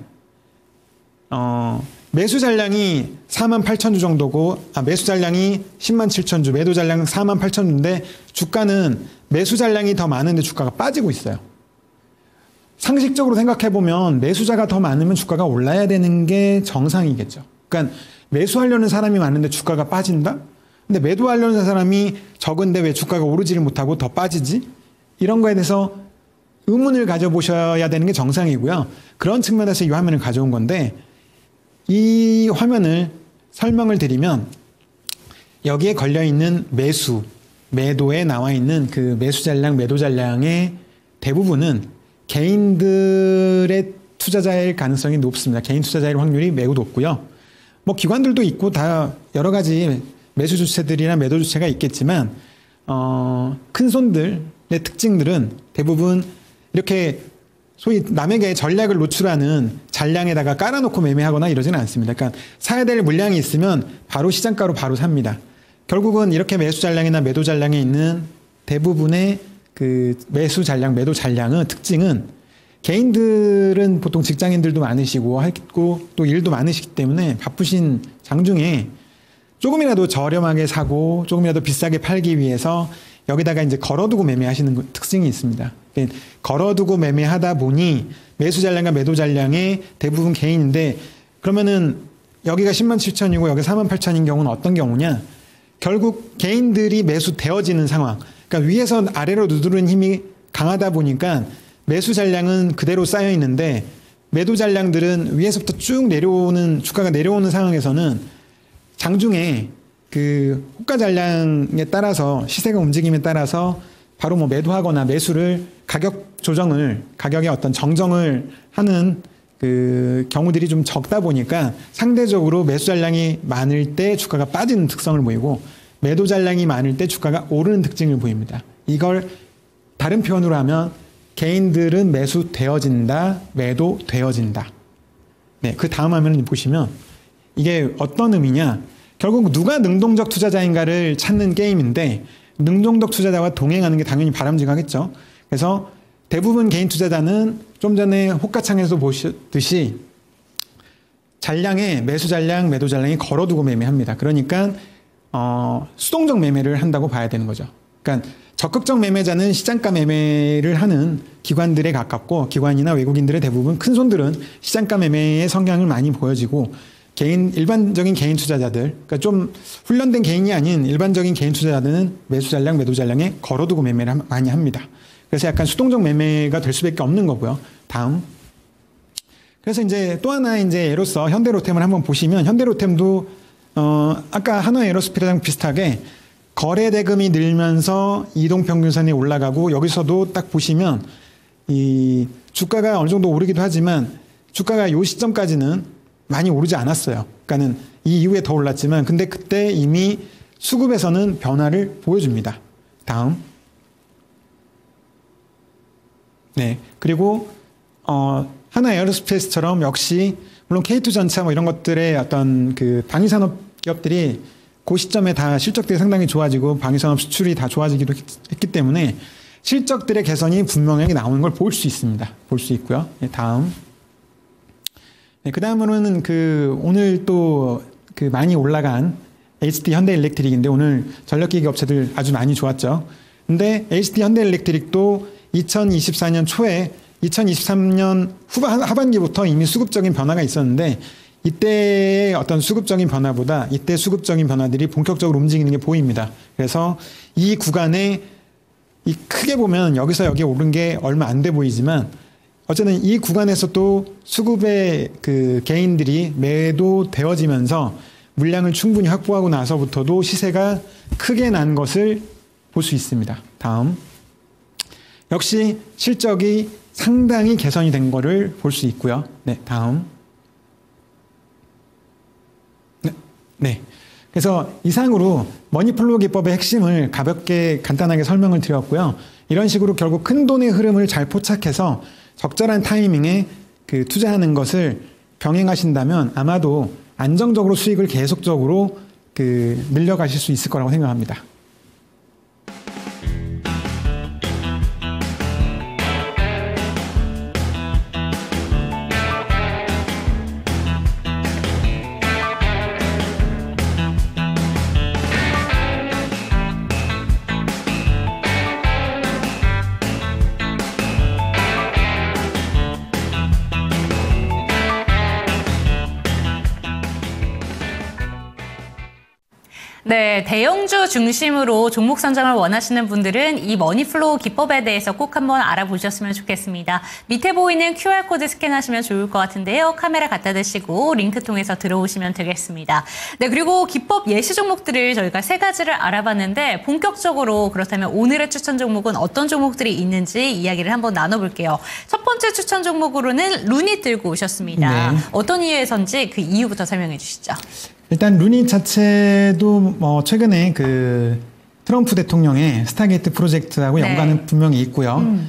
매수 잔량이 48,000주 정도고, 매수 잔량이 107,000주, 매도 잔량 48,000주인데 주가는 매수 잔량이 더 많은데 주가가 빠지고 있어요. 상식적으로 생각해보면 매수자가 더 많으면 주가가 올라야 되는 게 정상이겠죠. 그러니까 매수하려는 사람이 많은데 주가가 빠진다? 근데 매도하려는 사람이 적은데 왜 주가가 오르지를 못하고 더 빠지지? 이런 거에 대해서 의문을 가져보셔야 되는 게 정상이고요. 그런 측면에서 이 화면을 가져온 건데 이 화면을 설명을 드리면 여기에 걸려있는 매수, 매도에 나와 있는 그 매수 잔량, 매도 잔량의 대부분은 개인들의 투자자일 가능성이 높습니다. 개인 투자자일 확률이 매우 높고요. 뭐 기관들도 있고 다 여러 가지 매수 주체들이나 매도 주체가 있겠지만 큰 손들의 특징들은 대부분 이렇게 소위 남에게 전략을 노출하는 잔량에다가 깔아놓고 매매하거나 이러지는 않습니다. 그러니까 사야 될 물량이 있으면 바로 시장가로 바로 삽니다. 결국은 이렇게 매수 잔량이나 매도 잔량에 있는 대부분의 그 매수 잔량, 매도 잔량은 특징은 개인들은 보통 직장인들도 많으시고 했고 또 일도 많으시기 때문에 바쁘신 장중에 조금이라도 저렴하게 사고 조금이라도 비싸게 팔기 위해서 여기다가 이제 걸어두고 매매하시는 특징이 있습니다. 걸어두고 매매하다 보니 매수 잔량과 매도 잔량의 대부분 개인인데 그러면은 여기가 107,000이고 여기 48,000인 경우는 어떤 경우냐? 결국 개인들이 매수되어지는 상황. 그러니까 위에서 아래로 누르는 힘이 강하다 보니까 매수 잔량은 그대로 쌓여 있는데 매도 잔량들은 위에서부터 쭉 내려오는 주가가 내려오는 상황에서는 장중에 그 호가 잔량에 따라서 시세가 움직임에 따라서 바로 뭐 매도하거나 매수를 가격 조정을 가격의 어떤 정정을 하는 그 경우들이 좀 적다 보니까 상대적으로 매수 잔량이 많을 때 주가가 빠지는 특성을 보이고 매도 잔량이 많을 때 주가가 오르는 특징을 보입니다. 이걸 다른 표현으로 하면 개인들은 매수되어진다, 매도되어진다. 네, 그 다음 화면을 보시면 이게 어떤 의미냐? 결국 누가 능동적 투자자인가를 찾는 게임인데 능동적 투자자와 동행하는 게 당연히 바람직하겠죠. 그래서 대부분 개인 투자자는 좀 전에 호가창에서 보셨듯이 잔량에 매수 잔량, 매도 잔량이 걸어두고 매매합니다. 그러니까 수동적 매매를 한다고 봐야 되는 거죠. 그러니까 적극적 매매자는 시장가 매매를 하는 기관들에 가깝고 기관이나 외국인들의 대부분 큰 손들은 시장가 매매의 성향을 많이 보여지고 일반적인 개인 투자자들, 그러니까 좀 훈련된 개인이 아닌 일반적인 개인 투자자들은 매수 잔량, 매도 잔량에 걸어두고 매매를 많이 합니다. 그래서 약간 수동적 매매가 될 수밖에 없는 거고요. 다음. 그래서 이제 또 하나 이제 예로서 현대로템을 한번 보시면 현대로템도 아까 한화 에어로스페이스랑 비슷하게 거래 대금이 늘면서 이동평균선이 올라가고 여기서도 딱 보시면 이 주가가 어느 정도 오르기도 하지만 주가가 이 시점까지는 많이 오르지 않았어요. 그러니까는 이 이후에 더 올랐지만 근데 그때 이미 수급에서는 변화를 보여줍니다. 다음. 네. 그리고 하나 에어로스페이스처럼 역시 물론 K2 전차 뭐 이런 것들의 어떤 그 방위산업 기업들이 그 시점에 다 실적들이 상당히 좋아지고 방위산업 수출이 다 좋아지기도 했기 때문에 실적들의 개선이 분명하게 나오는 걸 볼 수 있습니다. 볼 수 있고요. 네, 다음. 네, 그 다음으로는 오늘 또 많이 올라간 HT 현대일렉트릭인데 오늘 전력기기 업체들 아주 많이 좋았죠. 근데 HT 현대일렉트릭도 2024년 초에 2023년 하반기부터 이미 수급적인 변화가 있었는데 이때의 어떤 수급적인 변화보다 이때 수급적인 변화들이 본격적으로 움직이는 게 보입니다. 그래서 이 구간에 크게 보면 여기서 여기 오른 게 얼마 안 돼 보이지만 어쨌든 이 구간에서 또 수급의 개인들이 매도되어지면서 물량을 충분히 확보하고 나서부터도 시세가 크게 난 것을 볼 수 있습니다. 다음. 역시 실적이 상당히 개선이 된 거를 볼 수 있고요. 네, 다음. 네. 그래서 이상으로 머니플로우 기법의 핵심을 가볍게 간단하게 설명을 드렸고요. 이런 식으로 결국 큰 돈의 흐름을 잘 포착해서 적절한 타이밍에 투자하는 것을 병행하신다면 아마도 안정적으로 수익을 계속적으로 늘려가실 수 있을 거라고 생각합니다. 네, 대형주 중심으로 종목 선정을 원하시는 분들은 이 머니플로우 기법에 대해서 꼭 한번 알아보셨으면 좋겠습니다. 밑에 보이는 QR코드 스캔하시면 좋을 것 같은데요. 카메라 갖다 대시고 링크 통해서 들어오시면 되겠습니다. 네, 그리고 기법 예시 종목들을 저희가 3가지를 알아봤는데 본격적으로 그렇다면 오늘의 추천 종목은 어떤 종목들이 있는지 이야기를 한번 나눠볼게요. 첫 번째 추천 종목으로는 루닛 들고 오셨습니다. 네. 어떤 이유에선지 그 이유부터 설명해 주시죠. 일단 루닛 자체도 최근에 트럼프 대통령의 스타게이트 프로젝트하고 네. 연관은 분명히 있고요.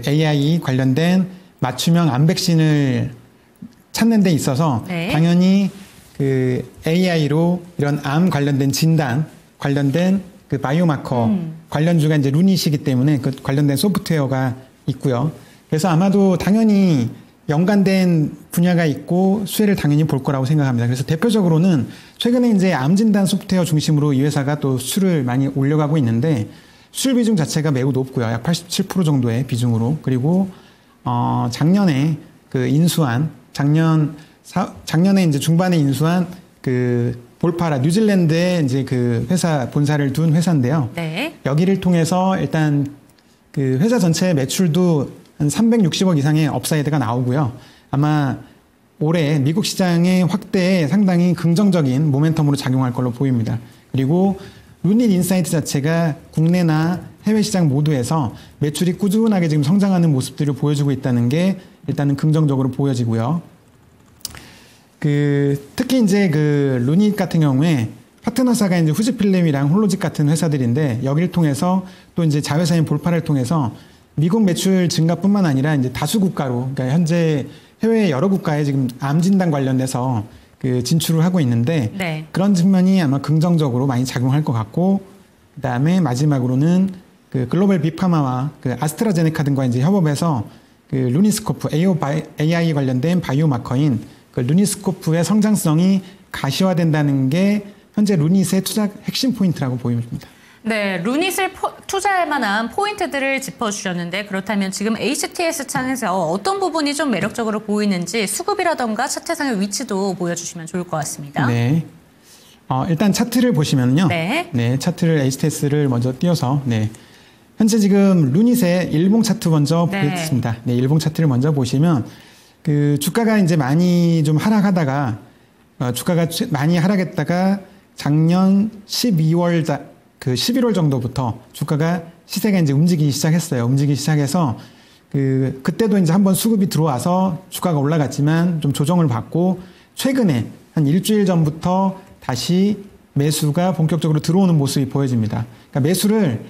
AI 관련된 맞춤형 암 백신을 찾는 데 있어서 네. 당연히 AI로 이런 암 관련된 진단 관련된 바이오마커 관련주가 이제 루닛이기 때문에 관련된 소프트웨어가 있고요. 그래서 아마도 당연히 연관된 분야가 있고 수혜를 당연히 볼 거라고 생각합니다. 그래서 대표적으로는 최근에 이제 암 진단 소프트웨어 중심으로 이 회사가 또 수출을 많이 올려가고 있는데 수출 비중 자체가 매우 높고요. 약 87% 정도의 비중으로. 그리고 작년에 인수한 작년에 이제 중반에 인수한 볼파라 뉴질랜드에 이제 회사 본사를 둔 회사인데요. 네. 여기를 통해서 일단 회사 전체 매출도 한 360억 이상의 업사이드가 나오고요. 아마 올해 미국 시장의 확대에 상당히 긍정적인 모멘텀으로 작용할 걸로 보입니다. 그리고 루닛 인사이트 자체가 국내나 해외 시장 모두에서 매출이 꾸준하게 지금 성장하는 모습들을 보여주고 있다는 게 일단은 긍정적으로 보여지고요. 특히 이제 루닛 같은 경우에 파트너사가 이제 후지필름이랑 홀로직 같은 회사들인데 여기를 통해서 또 이제 자회사인 볼파를 통해서 미국 매출 증가뿐만 아니라 이제 다수 국가로, 그러니까 현재 해외 여러 국가에 지금 암 진단 관련돼서 진출을 하고 있는데 네. 그런 측면이 아마 긍정적으로 많이 작용할 것 같고, 그다음에 마지막으로는 글로벌 빅파마와 아스트라제네카 등과 이제 협업해서 루니스코프 AI 관련된 바이오마커인 루니스코프의 성장성이 가시화된다는 게 현재 루닛의 투자 핵심 포인트라고 보입니다. 네, 루닛을 투자할 만한 포인트들을 짚어주셨는데 그렇다면 지금 HTS 창에서 어떤 부분이 좀 매력적으로 보이는지 수급이라던가 차트상의 위치도 보여주시면 좋을 것 같습니다. 네. 일단 차트를 보시면요. 네. 네, 차트를 HTS를 먼저 띄워서 현재 지금 루닛의 일봉 차트 먼저 네. 보겠습니다. 네, 일봉 차트를 먼저 보시면 주가가 이제 많이 좀 하락하다가 주가가 많이 하락했다가 작년 11월 정도부터 주가가 시세가 이제 움직이기 시작했어요. 움직이기 시작해서 그때도 이제 한번 수급이 들어와서 주가가 올라갔지만 좀 조정을 받고 최근에 한 일주일 전부터 다시 매수가 본격적으로 들어오는 모습이 보여집니다. 그러니까 매수를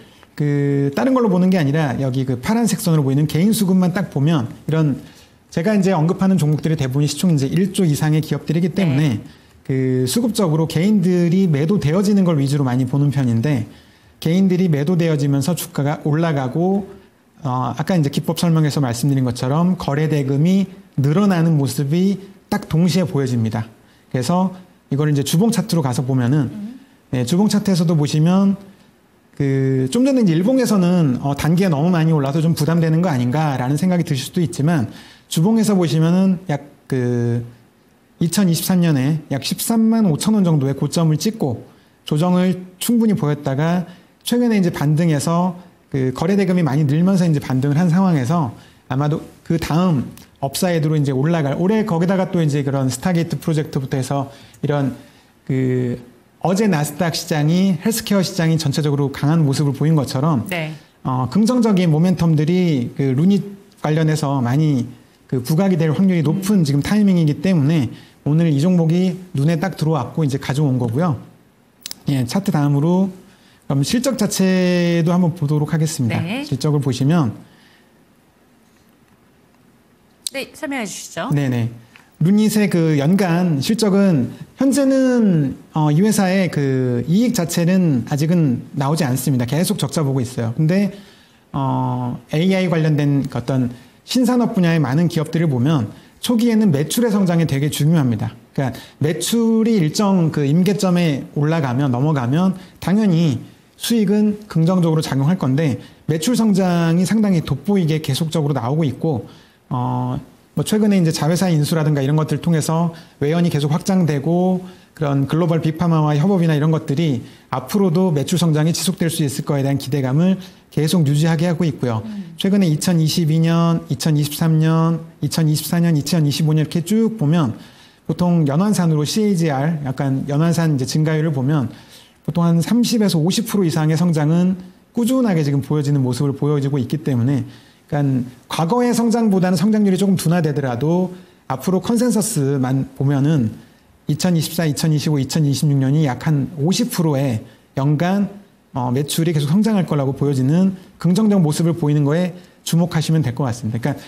다른 걸로 보는 게 아니라 여기 파란색 선으로 보이는 개인 수급만 딱 보면 이런 제가 이제 언급하는 종목들이 대부분 시총 이제 1조 이상의 기업들이기 때문에 그 수급적으로 개인들이 매도되어지는 걸 위주로 많이 보는 편인데 개인들이 매도되어지면서 주가가 올라가고 아까 이제 기법 설명에서 말씀드린 것처럼 거래 대금이 늘어나는 모습이 딱 동시에 보여집니다. 그래서 이걸 이제 주봉 차트로 가서 보면은 네, 주봉 차트에서도 보시면 그 좀 전에 이제 일봉에서는 단기가 너무 많이 올라서 좀 부담되는 거 아닌가라는 생각이 드실 수도 있지만 주봉에서 보시면은 약 그 2023년에 약 13만 5천 원 정도의 고점을 찍고 조정을 충분히 보였다가 최근에 이제 반등해서 그 거래 대금이 많이 늘면서 이제 반등을 한 상황에서 아마도 그 다음 업사이드로 이제 올라갈 올해 거기다가 또 이제 그런 스타게이트 프로젝트부터 해서 이런 그 어제 나스닥 시장이 헬스케어 시장이 전체적으로 강한 모습을 보인 것처럼 네. 긍정적인 모멘텀들이 그 루닛 관련해서 많이 그 부각이 될 확률이 높은 지금 타이밍이기 때문에 오늘 이 종목이 눈에 딱 들어왔고 이제 가져온 거고요. 예, 차트 다음으로 그럼 실적 자체도 한번 보도록 하겠습니다. 네. 실적을 보시면 네, 설명해 주시죠. 네네. 루닛의 그 연간 실적은 현재는 이 회사의 그 이익 자체는 아직은 나오지 않습니다. 계속 적자 보고 있어요. 근데 AI 관련된 어떤 신산업 분야의 많은 기업들을 보면 초기에는 매출의 성장이 되게 중요합니다. 그러니까 매출이 일정 그 임계점에 올라가면 넘어가면 당연히 수익은 긍정적으로 작용할 건데 매출 성장이 상당히 돋보이게 계속적으로 나오고 있고 뭐 최근에 이제 자회사 인수라든가 이런 것들 통해서 외연이 계속 확장되고 그런 글로벌 빅파마와 협업이나 이런 것들이 앞으로도 매출 성장이 지속될 수 있을 거에 대한 기대감을 계속 유지하게 하고 있고요. 최근에 2022년, 2023년, 2024년, 2025년 이렇게 쭉 보면 보통 연환산으로 CAGR 약간 연환산 이제 증가율을 보면 보통 한 30에서 50% 이상의 성장은 꾸준하게 지금 보여지는 모습을 보여지고 있기 때문에 그러니까 과거의 성장보다는 성장률이 조금 둔화되더라도 앞으로 컨센서스만 보면은 2024, 2025, 2026년이 약 한 50%의 연간 매출이 계속 성장할 거라고 보여지는 긍정적 모습을 보이는 거에 주목하시면 될 것 같습니다. 그러니까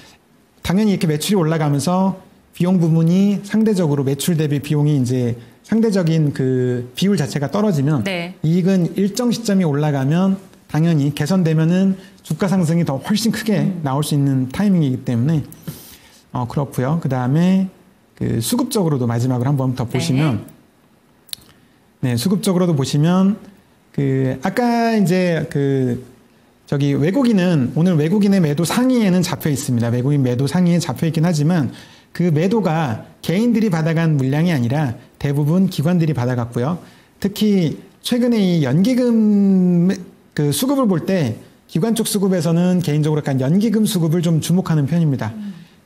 당연히 이렇게 매출이 올라가면서 비용 부분이 상대적으로 매출 대비 비용이 이제 상대적인 그 비율 자체가 떨어지면 네. 이익은 일정 시점이 올라가면 당연히 개선되면은 주가 상승이 더 훨씬 크게 나올 수 있는 타이밍이기 때문에 그렇고요. 그 다음에 그 수급적으로도 마지막으로 한번 더 보시면 네, 수급적으로도 보시면 그 아까 이제 그 저기 외국인은 오늘 외국인의 매도 상위에는 잡혀 있습니다. 외국인 매도 상위에 잡혀 있긴 하지만 그 매도가 개인들이 받아간 물량이 아니라 대부분 기관들이 받아갔고요. 특히 최근에 이 연기금 그 수급을 볼 때 기관 쪽 수급에서는 개인적으로 약간 연기금 수급을 좀 주목하는 편입니다.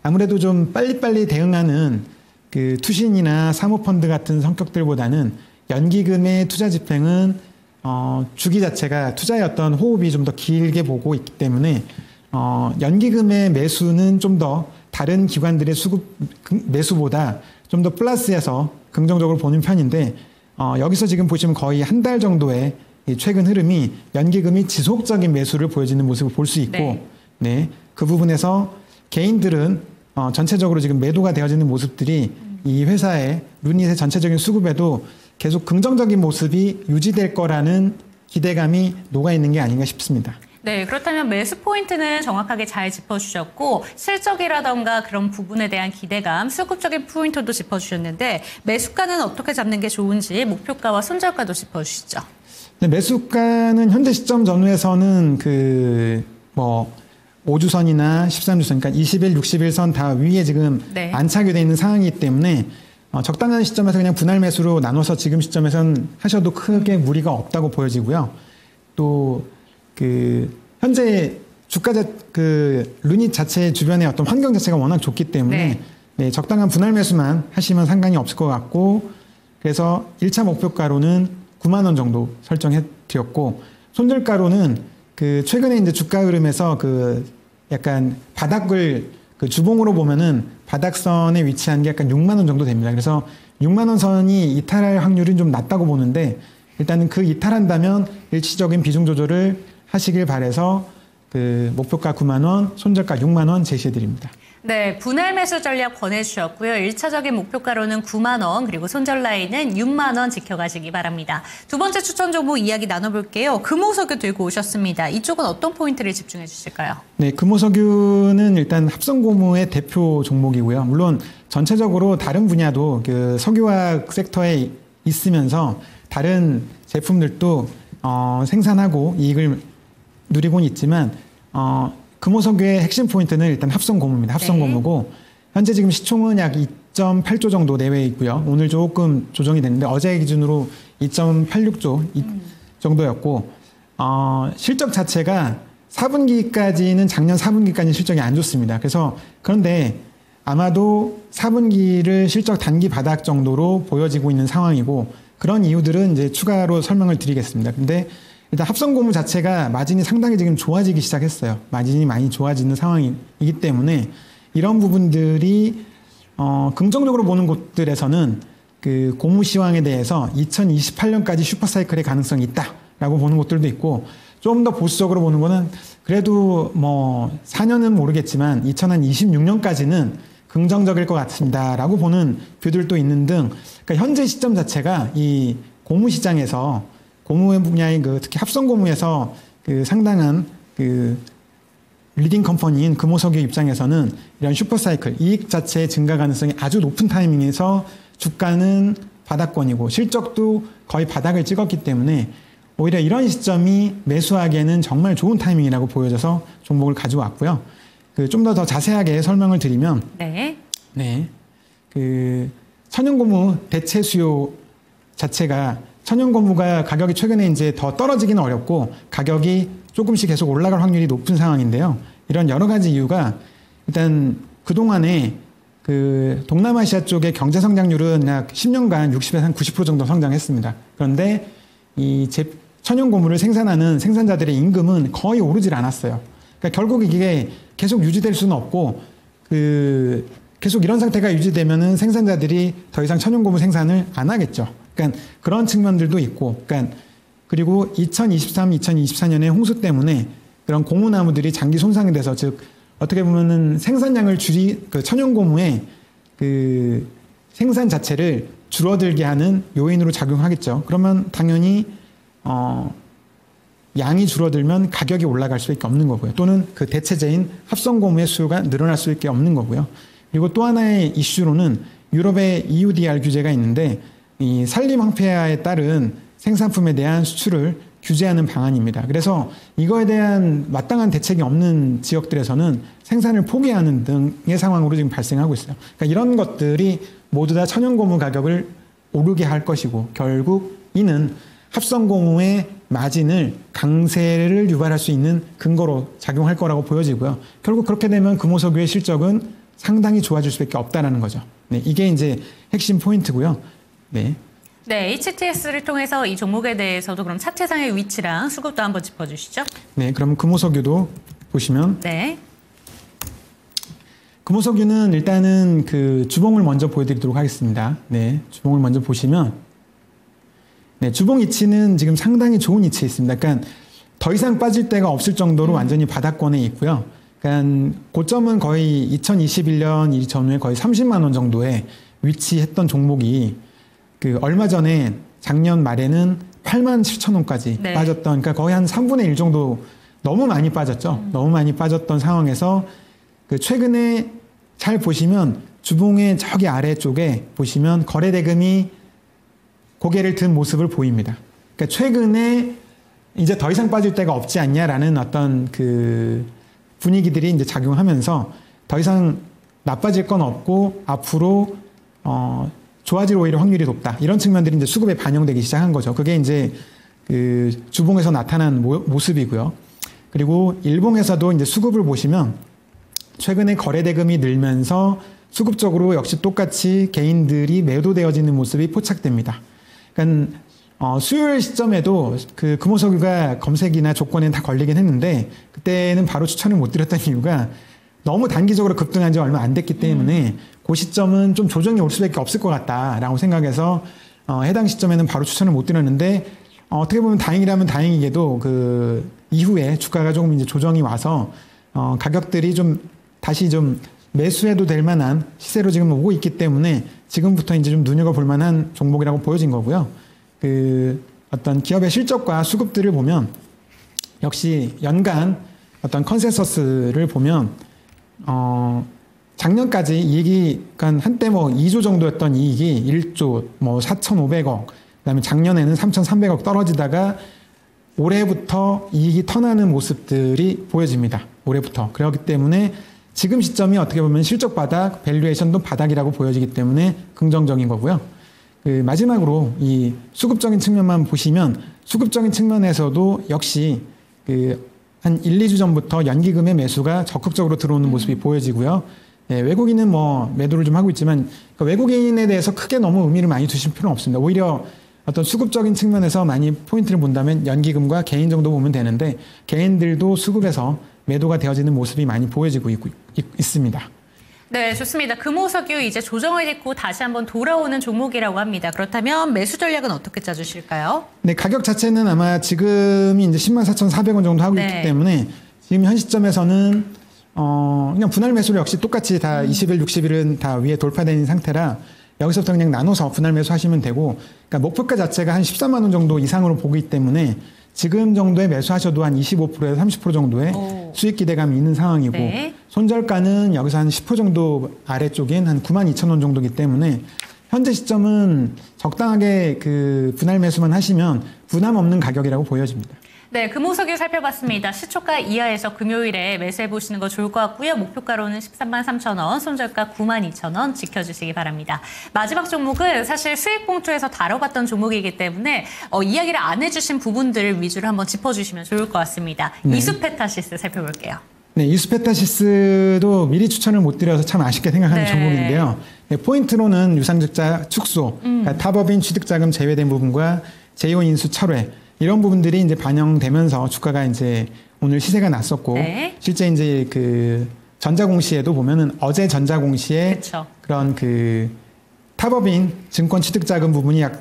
아무래도 좀 빨리빨리 대응하는 그 투신이나 사모펀드 같은 성격들보다는 연기금의 투자 집행은 주기 자체가 투자의 어떤 호흡이 좀 더 길게 보고 있기 때문에 연기금의 매수는 좀 더 다른 기관들의 수급 매수보다 좀 더 플러스해서 긍정적으로 보는 편인데 여기서 지금 보시면 거의 한 달 정도의 이 최근 흐름이 연기금이 지속적인 매수를 보여지는 모습을 볼 수 있고 네, 그 부분에서 개인들은 전체적으로 지금 매도가 되어지는 모습들이 이 회사의 루닛의 전체적인 수급에도 계속 긍정적인 모습이 유지될 거라는 기대감이 녹아있는 게 아닌가 싶습니다. 네, 그렇다면 매수 포인트는 정확하게 잘 짚어주셨고 실적이라던가 그런 부분에 대한 기대감, 수급적인 포인트도 짚어주셨는데 매수가는 어떻게 잡는 게 좋은지 목표가와 손절가도 짚어주시죠. 네, 매수가는 현재 시점 전후에서는 그 뭐 5주선이나 13주선, 그러니까 20일, 60일선 다 위에 지금 네. 안착이 되어 있는 상황이기 때문에 적당한 시점에서 그냥 분할 매수로 나눠서 지금 시점에서는 하셔도 크게 무리가 없다고 보여지고요. 또 그 현재 주가 그 루닛 자체 주변의 어떤 환경 자체가 워낙 좋기 때문에 네. 네, 적당한 분할 매수만 하시면 상관이 없을 것 같고 그래서 1차 목표가로는 9만 원 정도 설정해 드렸고 손절가로는 그 최근에 이제 주가 흐름에서 그 약간 바닥을 그 주봉으로 보면은 바닥선에 위치한 게 약간 6만 원 정도 됩니다. 그래서 6만 원 선이 이탈할 확률은 좀 낮다고 보는데 일단은 그 이탈한다면 일시적인 비중 조절을 하시길 바라서 그 목표가 9만 원, 손절가 6만 원 제시해 드립니다. 네, 분할 매수 전략 권해주셨고요. 1차적인 목표가로는 9만 원, 그리고 손절 라인은 6만 원 지켜가시기 바랍니다. 두 번째 추천 종목 이야기 나눠볼게요. 금호석유 들고 오셨습니다. 이쪽은 어떤 포인트를 집중해 주실까요? 네, 금호석유는 일단 합성고무의 대표 종목이고요. 물론 전체적으로 다른 분야도 그 석유화학 섹터에 있으면서 다른 제품들도 생산하고 이익을 누리고는 있지만 금호석유의 핵심 포인트는 일단 합성고무입니다. 합성고무고 현재 지금 시총은 약 2.8조 정도 내외에 있고요. 오늘 조금 조정이 됐는데 어제 기준으로 2.86조 정도였고 실적 자체가 4분기까지는 작년 4분기까지는 실적이 안 좋습니다. 그런데 아마도 4분기를 실적 단기 바닥 정도로 보여지고 있는 상황이고 그런 이유들은 이제 추가로 설명을 드리겠습니다. 근데 일단 합성고무 자체가 마진이 상당히 지금 좋아지기 시작했어요. 마진이 많이 좋아지는 상황이기 때문에 이런 부분들이 긍정적으로 보는 곳들에서는 그 고무 시황에 대해서 2028년까지 슈퍼사이클의 가능성이 있다라고 보는 곳들도 있고 좀 더 보수적으로 보는 거는 그래도 뭐 4년은 모르겠지만 2026년까지는 긍정적일 것 같습니다라고 보는 뷰들도 있는 등 그러니까 현재 시점 자체가 이 고무 시장에서 고무 분야의 특히 합성고무에서 그 상당한 그 리딩 컴퍼니인 금호석유 입장에서는 이런 슈퍼사이클 이익 자체의 증가 가능성이 아주 높은 타이밍에서 주가는 바닥권이고 실적도 거의 바닥을 찍었기 때문에 오히려 이런 시점이 매수하기에는 정말 좋은 타이밍이라고 보여져서 종목을 가져왔고요. 좀 더 자세하게 설명을 드리면 그 천연고무 대체 수요 자체가 천연고무가 가격이 최근에 이제 더 떨어지기는 어렵고 가격이 조금씩 계속 올라갈 확률이 높은 상황인데요. 이런 여러 가지 이유가 일단 그동안에 그 동남아시아 쪽의 경제 성장률은 약 10년간 60에서 한 90% 정도 성장했습니다. 그런데 이 천연고무를 생산하는 생산자들의 임금은 거의 오르질 않았어요. 그러니까 결국 이게 계속 유지될 수는 없고 계속 이런 상태가 유지되면은 생산자들이 더 이상 천연고무 생산을 안 하겠죠. 그러니까 그런 측면들도 있고, 그리고 2023, 2024년에 홍수 때문에 그런 고무나무들이 장기 손상이 돼서 즉 어떻게 보면은 생산량을 천연고무의 그 생산 자체를 줄어들게 하는 요인으로 작용하겠죠. 그러면 당연히 양이 줄어들면 가격이 올라갈 수밖에 없는 거고요. 또는 그 대체제인 합성고무의 수요가 늘어날 수밖에 없는 거고요. 그리고 또 하나의 이슈로는 유럽의 EUDR 규제가 있는데 이 산림 황폐화에 따른 생산품에 대한 수출을 규제하는 방안입니다. 그래서 이거에 대한 마땅한 대책이 없는 지역들에서는 생산을 포기하는 등의 상황으로 지금 발생하고 있어요. 그러니까 이런 것들이 모두 다 천연고무 가격을 오르게 할 것이고 결국 이는 합성고무의 마진을 강세를 유발할 수 있는 근거로 작용할 거라고 보여지고요. 결국 그렇게 되면 금호석유의 실적은 상당히 좋아질 수밖에 없다라는 거죠. 네, 이게 이제 핵심 포인트고요. 네. 네, HTS를 통해서 이 종목에 대해서도 그럼 차트상의 위치랑 수급도 한번 짚어주시죠. 네, 그럼 금호석유도 보시면 금호석유는 일단은 그 주봉을 먼저 보여드리도록 하겠습니다. 네, 주봉을 먼저 보시면 주봉 위치는 지금 상당히 좋은 위치에 있습니다. 그러니까 더 이상 빠질 데가 없을 정도로 완전히 바닥권에 있고요. 그러니까 고점은 거의 2021년 이전후에 거의 30만 원 정도에 위치했던 종목이 그 얼마 전에 작년 말에는 8만 7천 원까지 빠졌던 그러니까 거의 한 3분의 1 정도 너무 많이 빠졌죠. 너무 많이 빠졌던 상황에서 그 최근에 잘 보시면 주봉의 저기 아래쪽에 보시면 거래대금이 고개를 든 모습을 보입니다. 그러니까 최근에 이제 더 이상 빠질 데가 없지 않냐라는 어떤 그 분위기들이 이제 작용하면서 더 이상 나빠질 건 없고 앞으로 좋아질 오히려 확률이 높다. 이런 측면들이 이제 수급에 반영되기 시작한 거죠. 그게 이제 그 주봉에서 나타난 모습이고요. 그리고 일봉에서도 이제 수급을 보시면 최근에 거래대금이 늘면서 수급적으로 역시 똑같이 개인들이 매도되어지는 모습이 포착됩니다. 그러니까 수요일 시점에도 그 금호석유가 검색이나 조건에는 다 걸리긴 했는데 그때는 바로 추천을 못 드렸던 이유가 너무 단기적으로 급등한 지 얼마 안 됐기 때문에 그 시점은 좀 조정이 올 수밖에 없을 것 같다라고 생각해서 해당 시점에는 바로 추천을 못 드렸는데 어떻게 보면 다행이라면 다행이게도 그 이후에 주가가 조금 이제 조정이 와서 가격들이 좀 다시 좀 매수해도 될 만한 시세로 지금 오고 있기 때문에 지금부터 이제 좀 눈여겨볼 만한 종목이라고 보여진 거고요. 그 어떤 기업의 실적과 수급들을 보면 역시 연간 어떤 컨센서스를 보면 작년까지 이익이 그러니까 한때 뭐 2조 정도였던 이익이 1조 뭐 4,500억 그다음에 작년에는 3,300억 떨어지다가 올해부터 이익이 턴하는 모습들이 보여집니다. 올해부터. 그렇기 때문에 지금 시점이 어떻게 보면 실적 바닥, 밸류에이션도 바닥이라고 보여지기 때문에 긍정적인 거고요. 그 마지막으로 이 수급적인 측면만 보시면 수급적인 측면에서도 역시 그 한 1, 2주 전부터 연기금의 매수가 적극적으로 들어오는 모습이 보여지고요. 예, 외국인은 뭐 매도를 좀 하고 있지만 그 외국인에 대해서 크게 너무 의미를 많이 두실 필요는 없습니다. 오히려 어떤 수급적인 측면에서 많이 포인트를 본다면 연기금과 개인 정도 보면 되는데 개인들도 수급에서 매도가 되어지는 모습이 많이 보여지고 있습니다. 네, 좋습니다. 금호석유 이제 조정을 딛고 다시 한번 돌아오는 종목이라고 합니다. 그렇다면 매수 전략은 어떻게 짜주실까요? 네, 가격 자체는 아마 지금이 이제 104,400원 정도 하고 있기 때문에 지금 현 시점에서는 그냥 분할 매수를 역시 똑같이 다 20일, 60일은 다 위에 돌파된 상태라 여기서부터 그냥 나눠서 분할 매수하시면 되고 그러니까 목표가 자체가 한 13만 원 정도 이상으로 보기 때문에 지금 정도에 매수하셔도 한 25%에서 30% 정도의 수익 기대감이 있는 상황이고 손절가는 여기서 한 10% 정도 아래쪽인 한 92,000원 정도이기 때문에 현재 시점은 적당하게 그 분할 매수만 하시면 부담 없는 가격이라고 보여집니다. 네, 금호석유 살펴봤습니다. 시초가 이하에서 금요일에 매수해보시는 거 좋을 것 같고요. 목표가로는 133,000원, 손절가 92,000원 지켜주시기 바랍니다. 마지막 종목은 사실 수익 봉투에서 다뤄봤던 종목이기 때문에 이야기를 안 해주신 부분들 위주로 한번 짚어주시면 좋을 것 같습니다. 네. 이수페타시스 살펴볼게요. 네, 이수페타시스도 미리 추천을 못 드려서 참 아쉽게 생각하는 종목인데요. 네, 포인트로는 유상증자 축소, 그러니까 타법인 취득자금 제외된 부분과 제2호 인수 철회 이런 부분들이 이제 반영되면서 주가가 이제 오늘 시세가 났었고 실제 이제 그 전자공시에도 보면은 어제 전자공시에 그런 그 타법인 증권 취득자금 부분이 약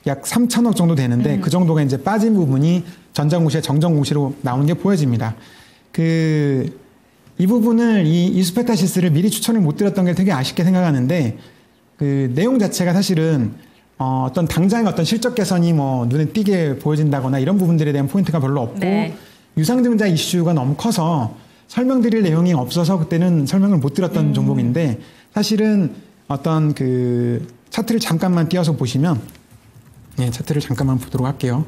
3천억 정도 되는데 그 정도가 이제 빠진 부분이 전자공시의 정정공시로 나오는 게 보여집니다. 이 부분을 이 이수페타시스를 미리 추천을 못 드렸던 게 되게 아쉽게 생각하는데 그 내용 자체가 사실은 어떤 당장의 어떤 실적 개선이 뭐 눈에 띄게 보여진다거나 이런 부분들에 대한 포인트가 별로 없고 유상증자 이슈가 너무 커서 설명드릴 내용이 없어서 그때는 설명을 못 드렸던 종목인데 사실은 어떤 그 차트를 잠깐만 띄어서 보시면 차트를 잠깐만 보도록 할게요.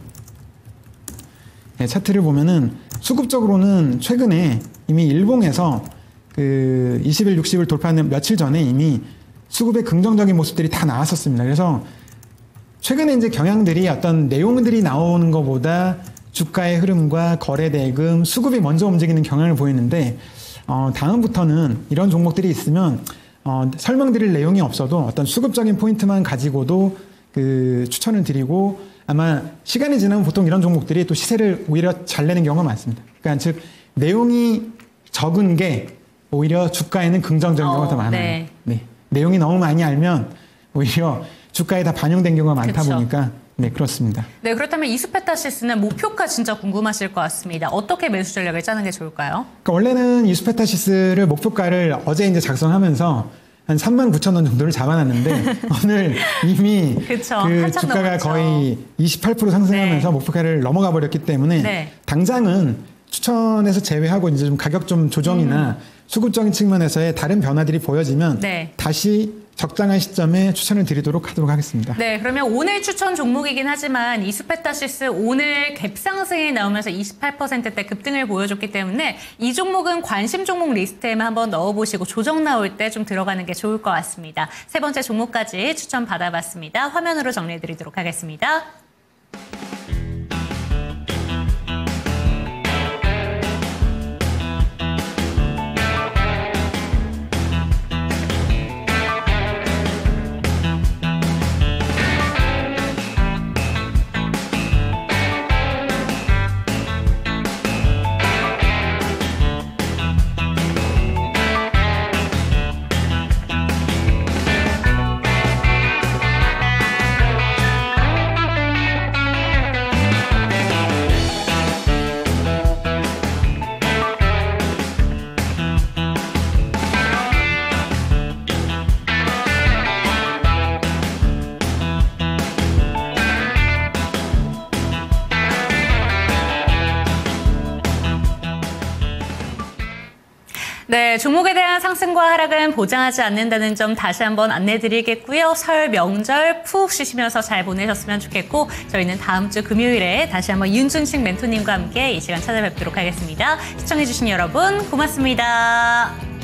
차트를 보면은 수급적으로는 최근에 이미 일봉에서 그 20일, 60일 돌파하는 며칠 전에 이미 수급의 긍정적인 모습들이 다 나왔었습니다. 그래서 최근에 이제 경향들이 어떤 내용들이 나오는 것보다 주가의 흐름과 거래 대금, 수급이 먼저 움직이는 경향을 보이는데 다음부터는 이런 종목들이 있으면 설명드릴 내용이 없어도 어떤 수급적인 포인트만 가지고도 그 추천을 드리고 아마 시간이 지나면 보통 이런 종목들이 또 시세를 오히려 잘 내는 경우가 많습니다. 그러니까 즉 내용이 적은 게 오히려 주가에는 긍정적인 경우가 더 많아요. 네. 내용이 너무 많이 알면 오히려 주가에 다 반영된 경우가 많다 보니까 네, 그렇습니다. 네, 그렇다면 이수페타시스는 목표가 진짜 궁금하실 것 같습니다. 어떻게 매수 전략을 짜는 게 좋을까요? 그러니까 원래는 이수페타시스를 목표가를 어제 이제 작성하면서 한 39,000원 정도를 잡아놨는데 오늘 이미 그 주가가 넘었죠. 거의 28% 상승하면서 목표가를 넘어가 버렸기 때문에 당장은 추천에서 제외하고 이제 좀 가격 좀 조정이나 수급적인 측면에서의 다른 변화들이 보여지면 다시 적당한 시점에 추천을 드리도록 하도록 하겠습니다. 네, 그러면 오늘 추천 종목이긴 하지만 이수페타시스 오늘 갭상승이 나오면서 28%대 급등을 보여줬기 때문에 이 종목은 관심 종목 리스트에만 한번 넣어보시고 조정 나올 때 좀 들어가는 게 좋을 것 같습니다. 세 번째 종목까지 추천 받아봤습니다. 화면으로 정리해드리도록 하겠습니다. 네, 종목에 대한 상승과 하락은 보장하지 않는다는 점 다시 한번 안내드리겠고요. 설 명절 푹 쉬시면서 잘 보내셨으면 좋겠고 저희는 다음 주 금요일에 다시 한번 윤준식 멘토님과 함께 이 시간 찾아뵙도록 하겠습니다. 시청해주신 여러분 고맙습니다.